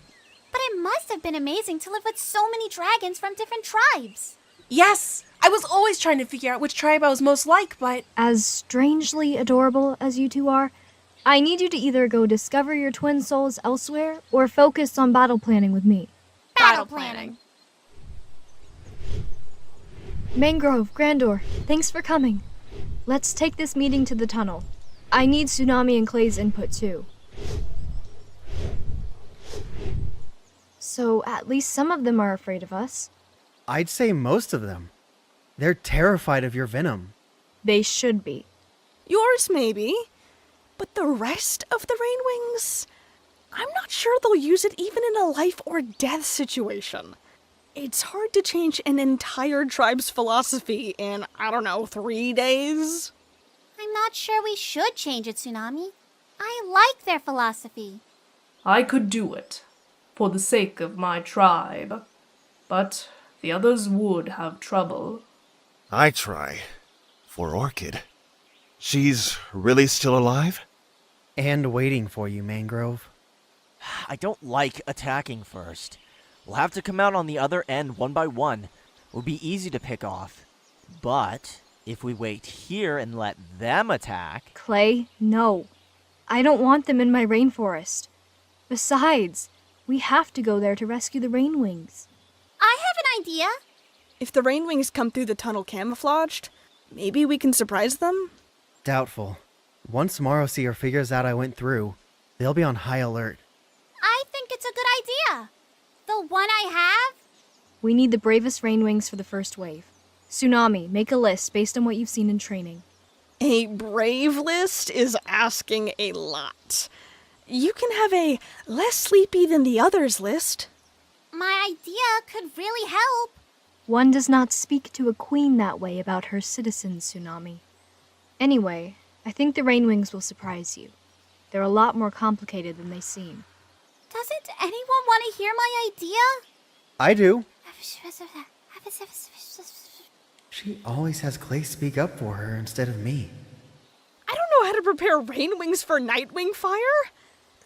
But it must have been amazing to live with so many dragons from different tribes. Yes! I was always trying to figure out which tribe I was most like, but... As strangely adorable as you two are, I need you to either go discover your twin souls elsewhere or focus on battle planning with me. Battle planning. Mangrove, Grandor, thanks for coming. Let's take this meeting to the tunnel. I need Tsunami and Clay's input too. So at least some of them are afraid of us. I'd say most of them. They're terrified of your venom. They should be. Yours, maybe. But the rest of the Rainwings? I'm not sure they'll use it even in a life or death situation. It's hard to change an entire tribe's philosophy in, 3 days? I'm not sure we should change it, Tsunami. I like their philosophy. I could do it, for the sake of my tribe. But the others would have trouble. I try. For Orchid. She's really still alive? And waiting for you, Mangrove. I don't like attacking first. We'll have to come out on the other end one by one, would be easy to pick off. But if we wait here and let them attack... Clay, no. I don't want them in my rainforest. Besides, we have to go there to rescue the Rainwings. I have an idea. If the Rainwings come through the tunnel camouflaged, maybe we can surprise them? Doubtful. Once Morrowseer figures out I went through, they'll be on high alert. I think it's a good idea. The one I have? We need the bravest Rainwings for the first wave. Tsunami, make a list based on what you've seen in training. A brave list is asking a lot. You can have a less sleepy than the others list. My idea could really help. One does not speak to a queen that way about her citizens, Tsunami. Anyway, I think the Rainwings will surprise you. They're a lot more complicated than they seem. Doesn't anyone want to hear my idea? I do. She always has Clay speak up for her instead of me. I don't know how to prepare Rainwings for Nightwing fire.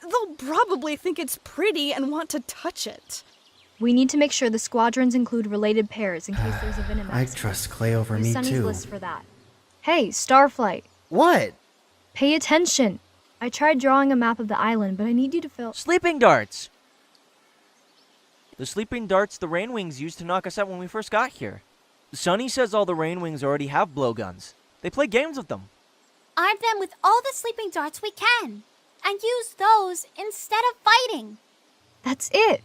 They'll probably think it's pretty and want to touch it. We need to make sure the squadrons include related pairs in case there's a Venom I accident. trust Clay over Use me Sunny's too. list for that. Hey, Starflight. What? Pay attention. I tried drawing a map of the island, but I need you to fill... Sleeping darts! The sleeping darts the Rainwings used to knock us out when we first got here. Sunny says all the Rainwings already have blowguns. They play games with them. Arm them with all the sleeping darts we can, and use those instead of fighting. That's it.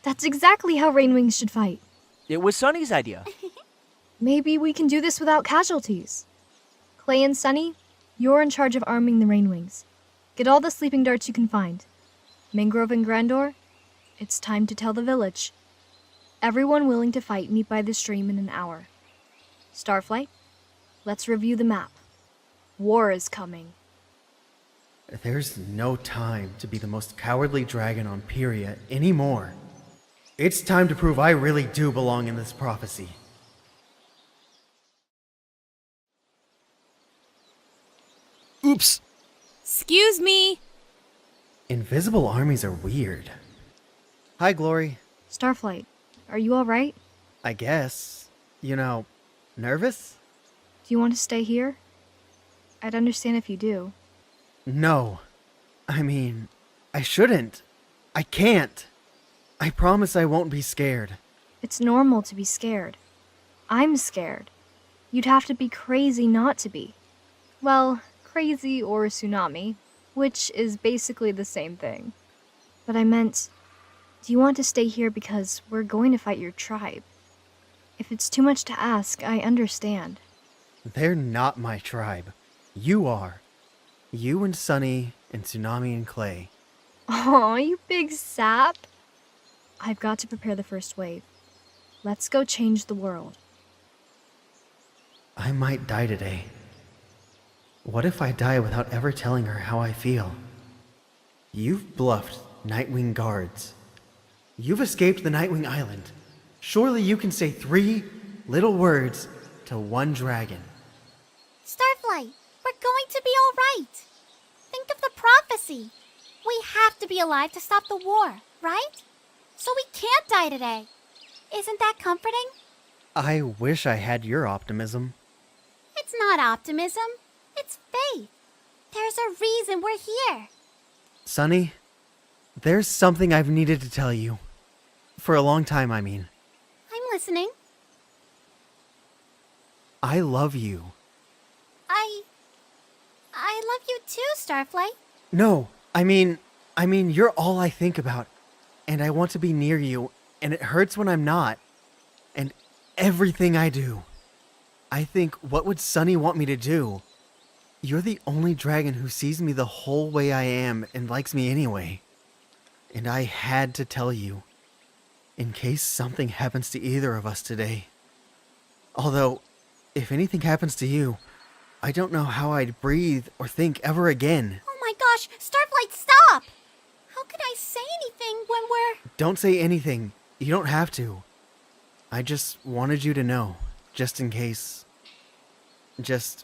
That's exactly how Rainwings should fight. It was Sunny's idea. Maybe we can do this without casualties. Clay and Sunny, you're in charge of arming the Rainwings. Get all the sleeping darts you can find. Mangrove and Grandor, it's time to tell the village. Everyone willing to fight meet by the stream in an hour. Starflight, let's review the map. War is coming. There's no time to be the most cowardly dragon on Pyria anymore. It's time to prove I really do belong in this prophecy. Oops. Excuse me. Invisible armies are weird. Hi, Glory. Starflight, are you alright? I guess. You know, nervous? Do you want to stay here? I'd understand if you do. No. I mean, I shouldn't. I can't. I promise I won't be scared. It's normal to be scared. I'm scared. You'd have to be crazy not to be. Well, crazy or Tsunami, which is basically the same thing. But I meant, do you want to stay here because we're going to fight your tribe? If it's too much to ask, I understand. They're not my tribe. You are. You and Sunny and Tsunami and Clay. Aw, you big sap. I've got to prepare the first wave. Let's go change the world. I might die today. What if I die without ever telling her how I feel? You've bluffed Nightwing guards. You've escaped the Nightwing Island. Surely you can say 3 little words to one dragon. Starflight, we're going to be all right. Think of the prophecy. We have to be alive to stop the war, right? So we can't die today. Isn't that comforting? I wish I had your optimism. It's not optimism. It's faith. There's a reason we're here. Sunny, there's something I've needed to tell you. For a long time, I mean. I'm listening. I love you. I love you too, Starflight. No, I mean, you're all I think about. And I want to be near you, and it hurts when I'm not. And everything I do. I think, what would Sunny want me to do? You're the only dragon who sees me the whole way I am and likes me anyway. And I had to tell you, in case something happens to either of us today. Although, if anything happens to you, I don't know how I'd breathe or think ever again. Oh my gosh, Starflight, stop! How could I say anything when we're... Don't say anything. You don't have to. I just wanted you to know, just in case. Just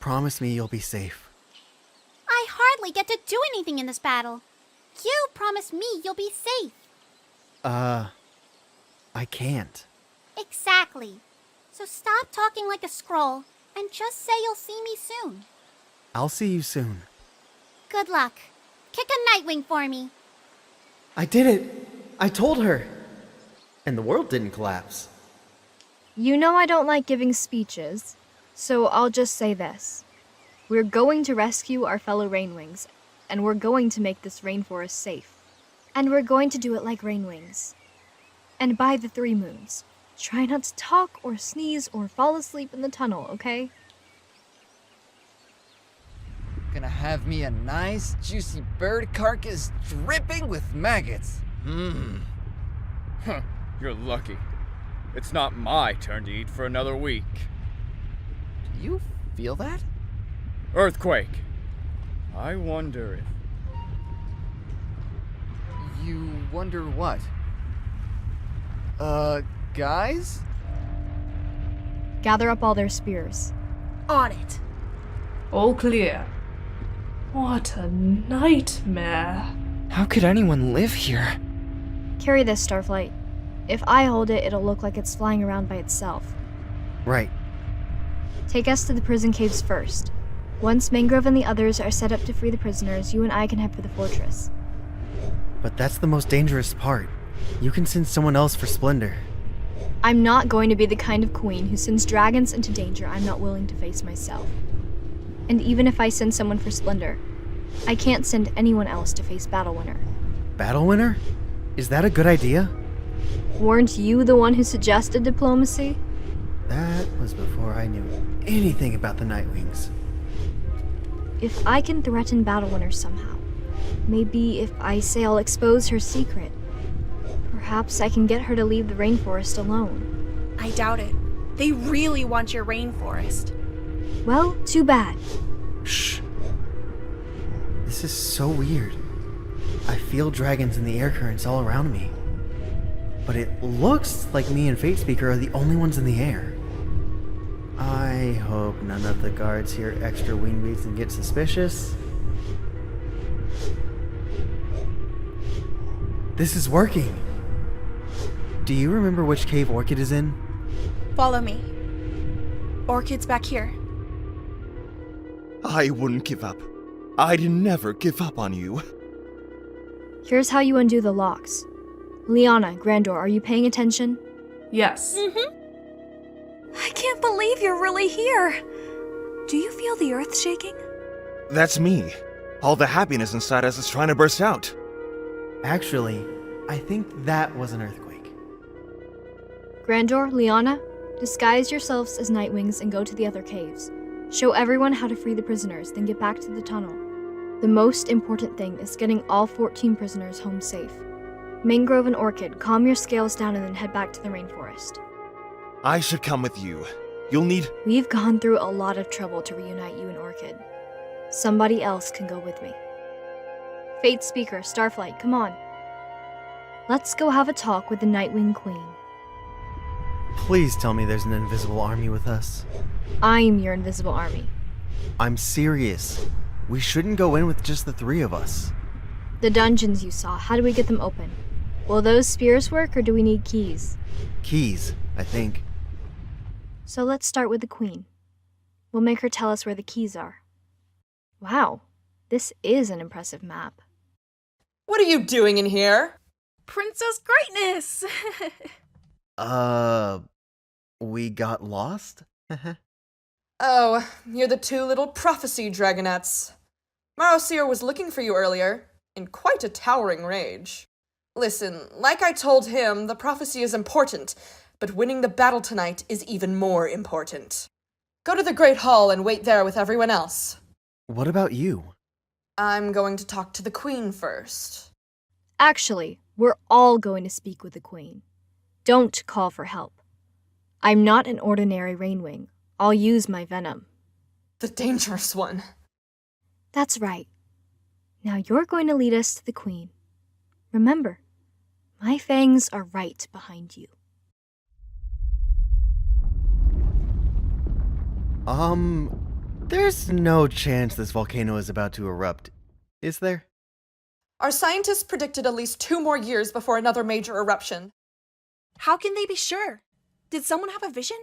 promise me you'll be safe. I hardly get to do anything in this battle. You promised me you'll be safe. I can't. Exactly. So stop talking like a scroll and just say you'll see me soon. I'll see you soon. Good luck. Kick a Nightwing for me. I did it! I told her! And the world didn't collapse. You know I don't like giving speeches, so I'll just say this. We're going to rescue our fellow Rainwings, and we're going to make this rainforest safe. And we're going to do it like Rainwings. And by the 3 moons. Try not to talk or sneeze or fall asleep in the tunnel, okay? Gonna have me a nice, juicy bird carcass dripping with maggots. Huh, you're lucky. It's not my turn to eat for another week. Do you feel that? Earthquake. I wonder if... You wonder what? Guys? Gather up all their spears. On it. All clear. What a nightmare. How could anyone live here? Carry this, Starflight. If I hold it, it'll look like it's flying around by itself. Right. Take us to the prison caves first. Once Mangrove and the others are set up to free the prisoners, you and I can head for the fortress. But that's the most dangerous part. You can send someone else for Splendor. I'm not going to be the kind of queen who sends dragons into danger I'm not willing to face myself. And even if I send someone for Splendor, I can't send anyone else to face Battle Winner. Battle Winner? Is that a good idea? Weren't you the one who suggested diplomacy? That was before I knew anything about the Nightwings. If I can threaten Battle Winner somehow, maybe if I say I'll expose her secret, perhaps I can get her to leave the rainforest alone. I doubt it. They really want your rainforest. Well, too bad. Shh. This is so weird. I feel dragons in the air currents all around me. But it looks like me and Fatespeaker are the only ones in the air. I hope none of the guards hear extra wing beats and get suspicious. This is working. Do you remember which cave Orchid is in? Follow me. Orchid's back here. I wouldn't give up. I'd never give up on you. Here's how you undo the locks. Liana, Grandor, are you paying attention? Yes. I can't believe you're really here. Do you feel the earth shaking? That's me. All the happiness inside us is trying to burst out. Actually, I think that was an earthquake. Grandor, Liana, disguise yourselves as Nightwings and go to the other caves. Show everyone how to free the prisoners, then get back to the tunnel. The most important thing is getting all 14 prisoners home safe. Mangrove and Orchid, calm your scales down and then head back to the rainforest. I should come with you. You'll need... We've gone through a lot of trouble to reunite you and Orchid. Somebody else can go with me. Fatespeaker, Starflight, come on. Let's go have a talk with the Nightwing Queen. Please tell me there's an invisible army with us. I'm your invisible army. I'm serious. We shouldn't go in with just the 3 of us. The dungeons you saw, how do we get them open? Will those spears work or do we need keys? Keys, I think. So let's start with the Queen. We'll make her tell us where the keys are. Wow, this is an impressive map. What are you doing in here? Princess Greatness! We got lost? Oh, you're the 2 little prophecy dragonettes. Marosier was looking for you earlier, in quite a towering rage. Listen, like I told him, the prophecy is important, but winning the battle tonight is even more important. Go to the Great Hall and wait there with everyone else. What about you? I'm going to talk to the Queen first. Actually, we're all going to speak with the Queen. Don't call for help. I'm not an ordinary Rainwing. I'll use my venom. The dangerous one. That's right. Now you're going to lead us to the Queen. Remember, my fangs are right behind you. There's no chance this volcano is about to erupt, is there? Our scientists predicted at least 2 more years before another major eruption. How can they be sure? Did someone have a vision?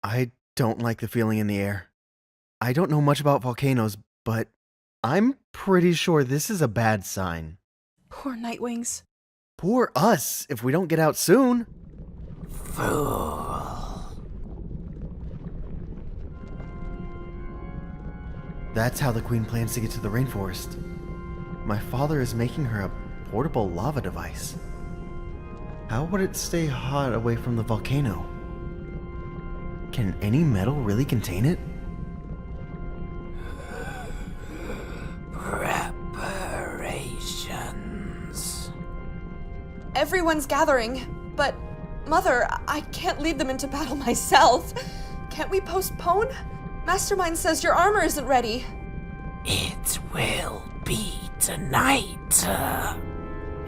I don't like the feeling in the air. I don't know much about volcanoes, but I'm pretty sure this is a bad sign. Poor Nightwings. Poor us if we don't get out soon. That's how the Queen plans to get to the rainforest. My father is making her a portable lava device. How would it stay hot away from the volcano? Can any metal really contain it? Preparations. Everyone's gathering, but Mother, I can't lead them into battle myself. Can't we postpone? Mastermind says your armor isn't ready. It will be tonight.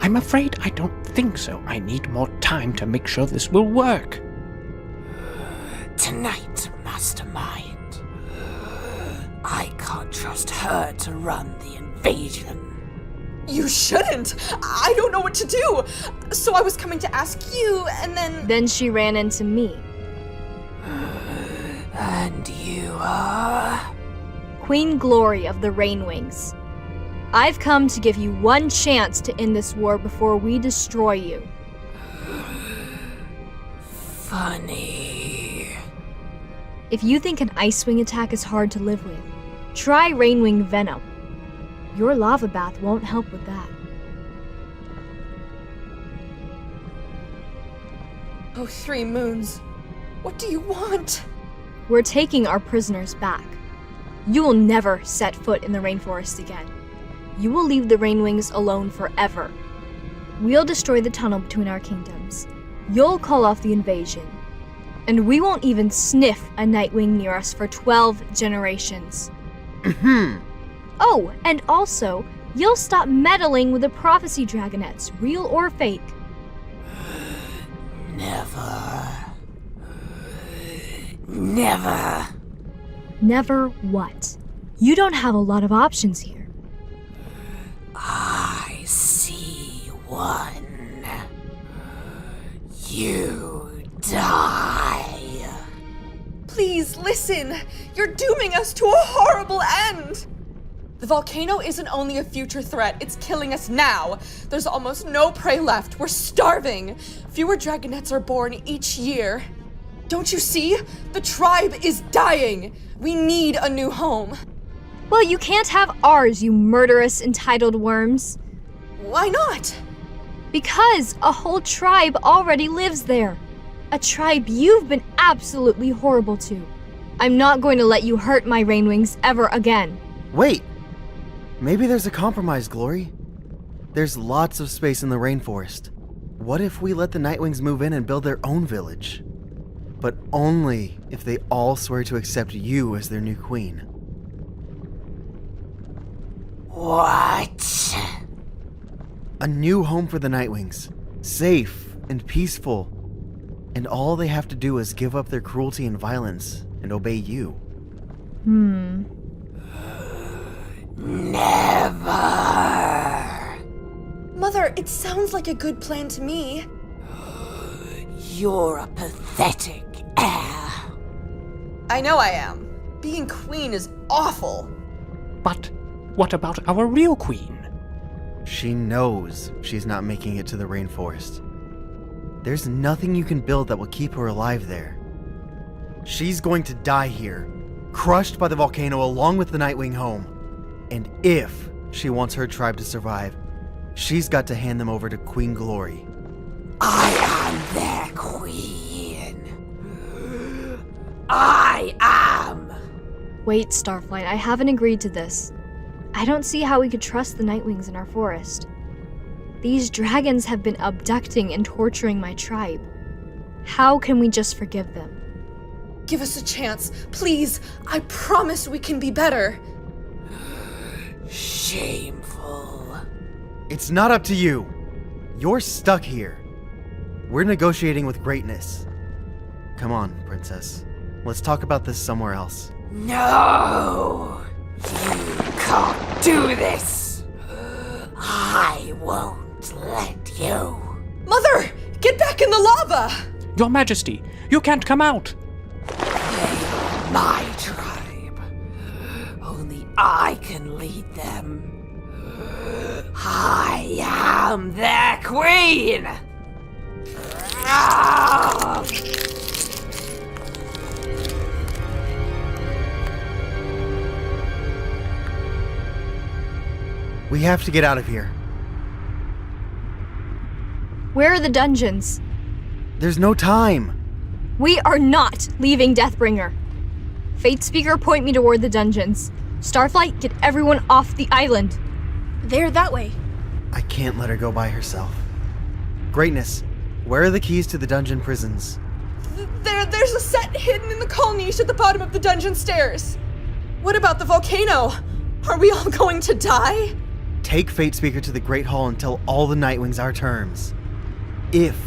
I'm afraid I don't think so. I need more time to make sure this will work. Tonight, Mastermind. I can't trust her to run the invasion. You shouldn't! I don't know what to do! So I was coming to ask you, and then... Then she ran into me. And you are? Queen Glory of the Rainwings. I've come to give you one chance to end this war before we destroy you. Funny. If you think an Icewing attack is hard to live with, try Rainwing Venom. Your lava bath won't help with that. Oh, 3 moons. What do you want? We're taking our prisoners back. You will never set foot in the rainforest again. You will leave the Rainwings alone forever. We'll destroy the tunnel between our kingdoms. You'll call off the invasion. And we won't even sniff a Nightwing near us for 12 generations. Oh, and also, you'll stop meddling with the prophecy dragonettes, real or fake. Never. Never. Never what? You don't have a lot of options here. I see one. You die. Please listen! You're dooming us to a horrible end! The volcano isn't only a future threat, it's killing us now. There's almost no prey left. We're starving. Fewer dragonettes are born each year. Don't you see? The tribe is dying. We need a new home. Well, you can't have ours, you murderous, entitled worms. Why not? Because a whole tribe already lives there. A tribe you've been absolutely horrible to. I'm not going to let you hurt my Rainwings ever again. Wait! Maybe there's a compromise, Glory. There's lots of space in the rainforest. What if we let the Nightwings move in and build their own village? But only if they all swear to accept you as their new queen. What? A new home for the Nightwings. Safe and peaceful. And all they have to do is give up their cruelty and violence and obey you. Never. Mother, it sounds like a good plan to me. You're a pathetic heir. I know I am. Being queen is awful. But what about our real queen? She knows she's not making it to the rainforest. There's nothing you can build that will keep her alive there. She's going to die here, crushed by the volcano along with the Nightwing home. And if she wants her tribe to survive, she's got to hand them over to Queen Glory. I am their queen. I am. Wait, Starflight, I haven't agreed to this. I don't see how we could trust the Nightwings in our forest. These dragons have been abducting and torturing my tribe. How can we just forgive them? Give us a chance, please. I promise we can be better. Shameful. It's not up to you. You're stuck here. We're negotiating with greatness. Come on, Princess. Let's talk about this somewhere else. No! You can't do this! I won't let you. Mother! Get back in the lava! Your Majesty, you can't come out! My tribe. Only I can lead them. I am their queen! Ah! We have to get out of here. Where are the dungeons? There's no time. We are not leaving Deathbringer. Fate Speaker, point me toward the dungeons. Starflight, get everyone off the island. They're that way. I can't let her go by herself. Greatness, where are the keys to the dungeon prisons? There's a set hidden in the coal niche at the bottom of the dungeon stairs. What about the volcano? Are we all going to die? Take Fate Speaker to the Great Hall and tell all the Nightwings our terms. If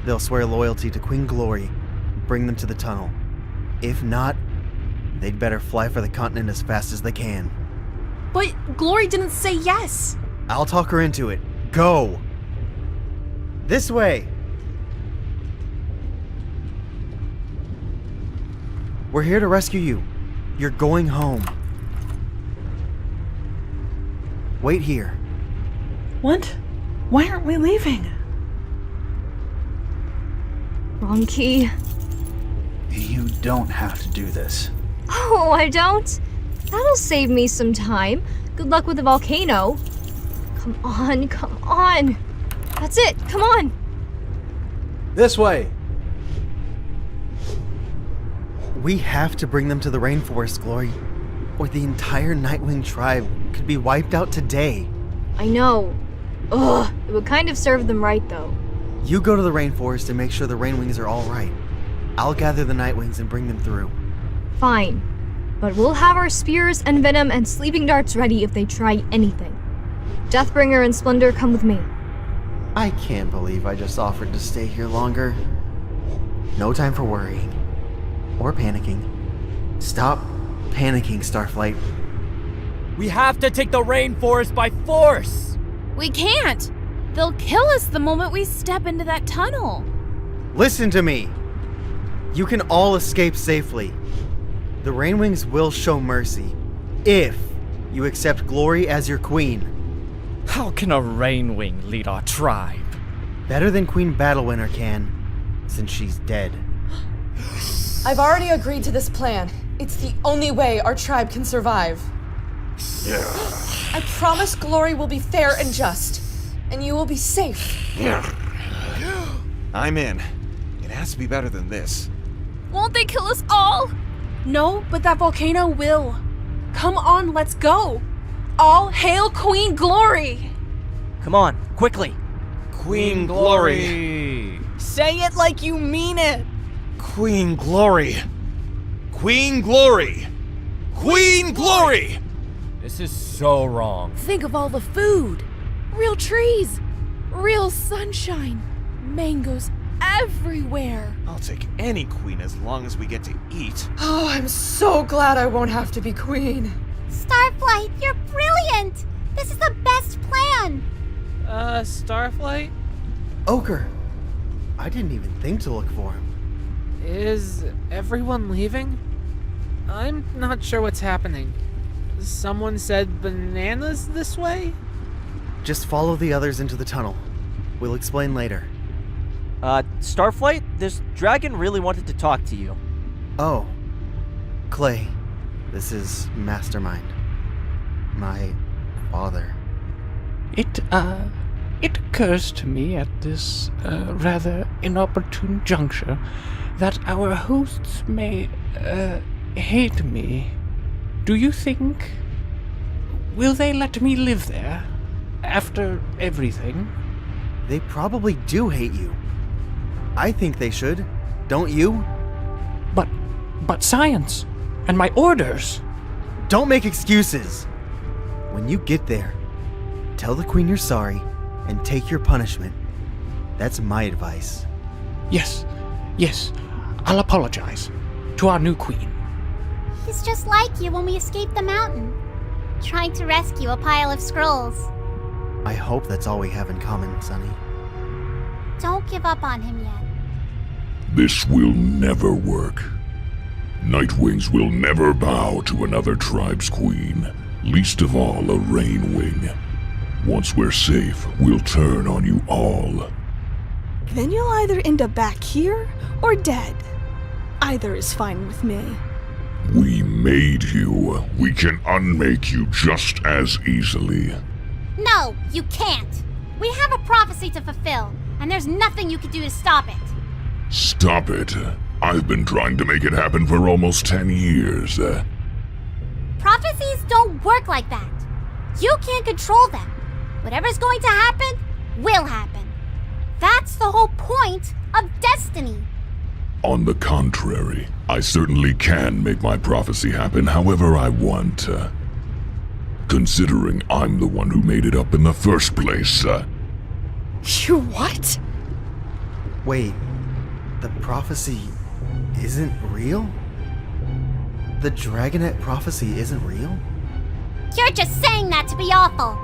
they'll swear loyalty to Queen Glory, bring them to the tunnel. If not, they'd better fly for the continent as fast as they can. But Glory didn't say yes. I'll talk her into it. Go! This way! We're here to rescue you. You're going home. Wait here. What? Why aren't we leaving? Wrong key. You don't have to do this. Oh, I don't? That'll save me some time. Good luck with the volcano. Come on, come on. That's it, come on. This way. We have to bring them to the rainforest, Glory, or the entire Nightwing tribe could be wiped out today. I know. Ugh, it would kind of serve them right, though. You go to the rainforest and make sure the Rainwings are all right. I'll gather the Nightwings and bring them through. Fine. But we'll have our spears and venom and sleeping darts ready if they try anything. Deathbringer and Splendor, come with me. I can't believe I just offered to stay here longer. No time for worrying. Or panicking. Stop panicking, Starflight. We have to take the rainforest by force! We can't! They'll kill us the moment we step into that tunnel. Listen to me! You can all escape safely. The Rainwings will show mercy, if you accept Glory as your queen. How can a Rainwing lead our tribe? Better than Queen Battlewinner can, since she's dead. I've already agreed to this plan. It's the only way our tribe can survive. I promise Glory will be fair and just, and you will be safe. I'm in. It has to be better than this. Won't they kill us all? No, but that volcano will. Come on, let's go. All hail Queen Glory! Come on, quickly. Queen Glory. Say it like you mean it. Queen Glory. Queen Glory. Queen Glory! This is so wrong. Think of all the food. Real trees. Real sunshine. Mangoes everywhere. I'll take any queen as long as we get to eat. Oh, I'm so glad I won't have to be queen. Starflight, you're brilliant! This is the best plan! Starflight? Ochre! I didn't even think to look for him. Is everyone leaving? I'm not sure what's happening. Someone said bananas this way? Just follow the others into the tunnel. We'll explain later. Starflight, this dragon really wanted to talk to you. Oh. Clay, this is Mastermind. My father. It occurs to me at this rather inopportune juncture that our hosts may hate me. Do you think... will they let me live there? After everything? They probably do hate you. I think they should. Don't you? But science! And my orders! Don't make excuses! When you get there, tell the Queen you're sorry and take your punishment. That's my advice. Yes. I'll apologize. To our new queen. He's just like you when we escaped the mountain. Trying to rescue a pile of scrolls. I hope that's all we have in common, Sonny. Don't give up on him yet. This will never work. Nightwings will never bow to another tribe's queen, least of all a Rainwing. Once we're safe, we'll turn on you all. Then you'll either end up back here or dead. Either is fine with me. We made you. We can unmake you just as easily. No, you can't. We have a prophecy to fulfill, and there's nothing you can do to stop it. Stop it. I've been trying to make it happen for almost 10 years. Prophecies don't work like that. You can't control them. Whatever's going to happen, will happen. That's the whole point of destiny. On the contrary, I certainly can make my prophecy happen however I want. Considering I'm the one who made it up in the first place. You what? Wait, the prophecy isn't real? The Dragonet prophecy isn't real? You're just saying that to be awful.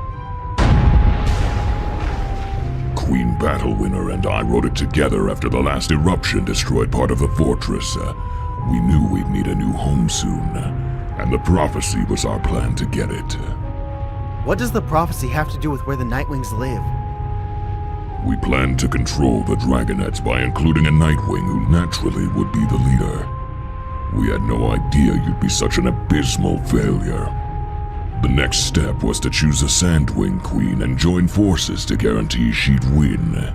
Queen Battlewinner and I wrote it together after the last eruption destroyed part of the fortress. We knew we'd need a new home soon, and the prophecy was our plan to get it. What does the prophecy have to do with where the Nightwings live? We planned to control the Dragonets by including a Nightwing who naturally would be the leader. We had no idea you'd be such an abysmal failure. The next step was to choose a Sandwing Queen and join forces to guarantee she'd win.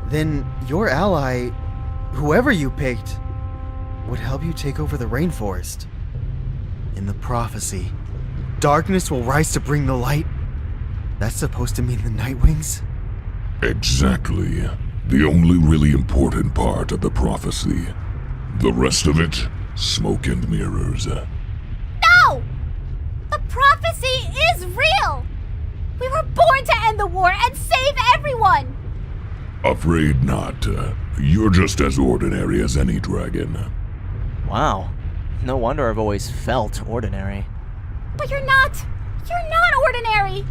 Then your ally, whoever you picked, would help you take over the rainforest. In the prophecy, darkness will rise to bring the light. That's supposed to mean the Nightwings? Exactly. The only really important part of the prophecy. The rest of it, smoke and mirrors. No! The prophecy is real! We were born to end the war and save everyone! Afraid not. You're just as ordinary as any dragon. Wow. No wonder I've always felt ordinary. But you're not! You're not ordinary!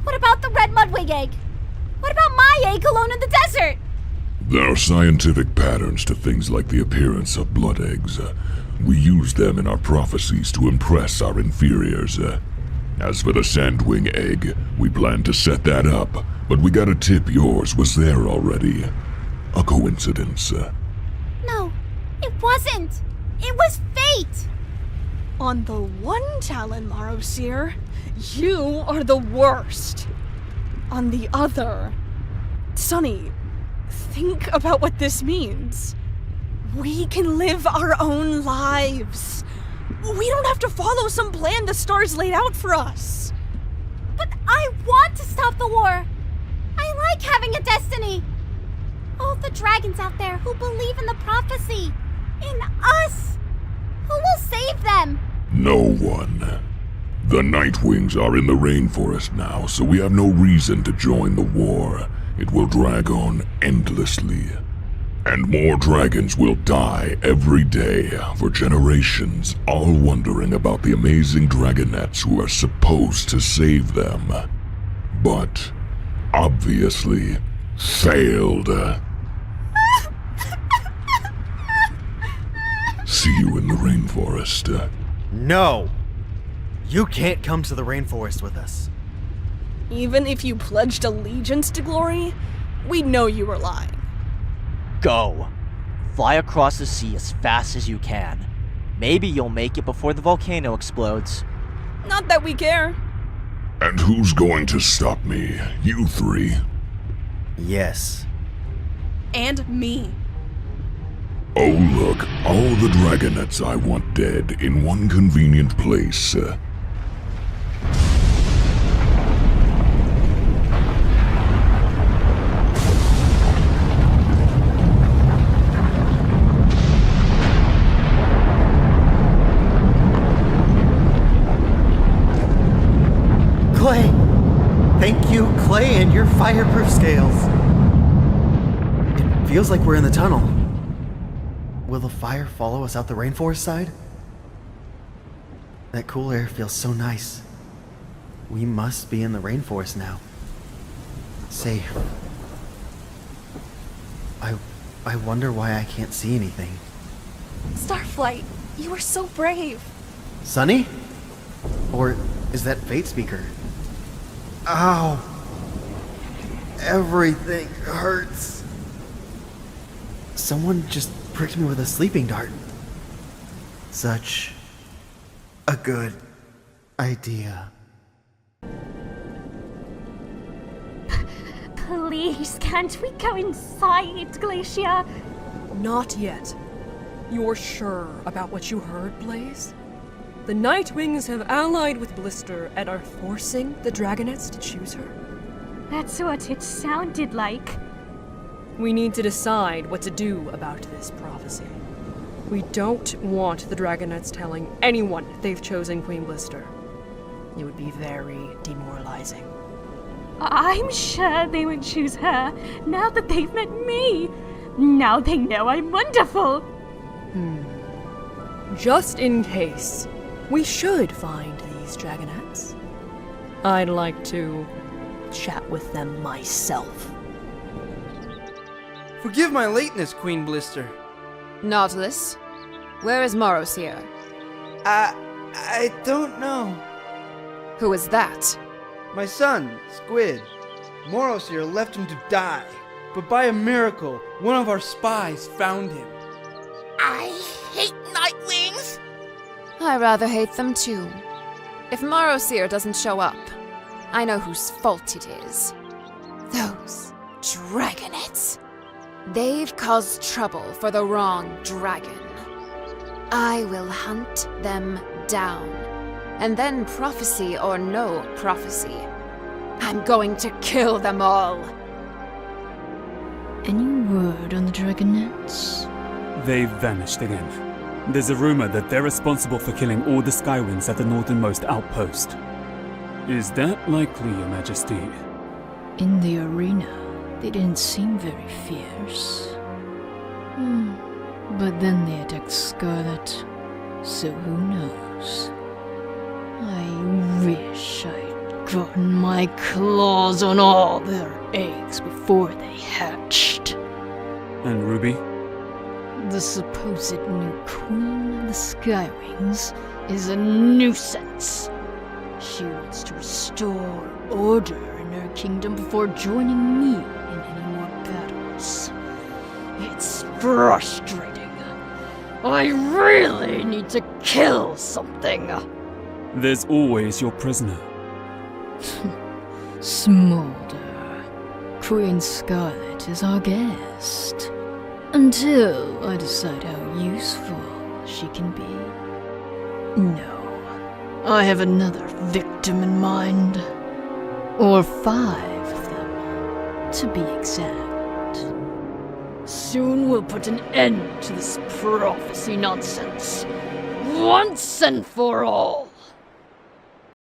What about the red mudwing egg? What about my egg alone in the desert? There are scientific patterns to things like the appearance of blood eggs. We use them in our prophecies to impress our inferiors. As for the Sandwing egg, we planned to set that up, but we got a tip yours was there already. A coincidence. No, it wasn't. It was fate. On the one talon, Marosir, you are the worst. On the other, Sunny, think about what this means. We can live our own lives. We don't have to follow some plan the stars laid out for us. But I want to stop the war. I like having a destiny. All the dragons out there who believe in the prophecy. In us. Who will save them? No one. The Nightwings are in the rainforest now, so we have no reason to join the war. It will drag on endlessly. And more dragons will die every day for generations, all wondering about the amazing dragonets who are supposed to save them. But, obviously, failed. See you in the rainforest. No! You can't come to the rainforest with us. Even if you pledged allegiance to glory, we'd know you were lying. Go. Fly across the sea as fast as you can. Maybe you'll make it before the volcano explodes. Not that we care. And who's going to stop me? You three? Yes. And me. Oh look, all the dragonets I want dead in one convenient place. Clay! Thank you, Clay, and your fireproof scales. It feels like we're in the tunnel. Will the fire follow us out the rainforest side? That cool air feels so nice. We must be in the rainforest now. Say, I I wonder why I can't see anything. Starflight, you are so brave. Sunny? Or is that Fate Speaker? Ow! Everything hurts. Someone just pricked me with a sleeping dart. Such a good idea. Please, can't we go inside, Glacia? Not yet. You're sure about what you heard, Blaze? The Nightwings have allied with Blister and are forcing the Dragonets to choose her? That's what it sounded like. We need to decide what to do about this prophecy. We don't want the Dragonets telling anyone they've chosen Queen Blister. It would be very demoralizing. I'm sure they would choose her now that they've met me. Now they know I'm wonderful. Just in case, we should find these Dragonets. I'd like to chat with them myself. Forgive my lateness, Queen Blister. Nautilus, where is Morosier? I don't know. Who is that? My son, Squid. Morosier left him to die, but by a miracle, one of our spies found him. I hate Nightwings! I rather hate them too. If Morosier doesn't show up, I know whose fault it is. Those Dragonets. They've caused trouble for the wrong dragon. I will hunt them down. And then, prophecy or no prophecy, I'm going to kill them all. Any word on the Dragonets? They've vanished again. There's a rumor that they're responsible for killing all the Skywings at the northernmost outpost. Is that likely, Your Majesty? In the arena, they didn't seem very fierce. But then they attacked Scarlet, so who knows? I wish I'd gotten my claws on all their eggs before they hatched. And Ruby? The supposed new queen of the Skywings is a nuisance. She wants to restore order in her kingdom before joining me in any more battles. It's frustrating. I really need to kill something. There's always your prisoner. Smolder. Queen Scarlet is our guest. Until I decide how useful she can be. No. I have another victim in mind. Or 5 of them, to be exact. Soon we'll put an end to this prophecy nonsense. Once and for all.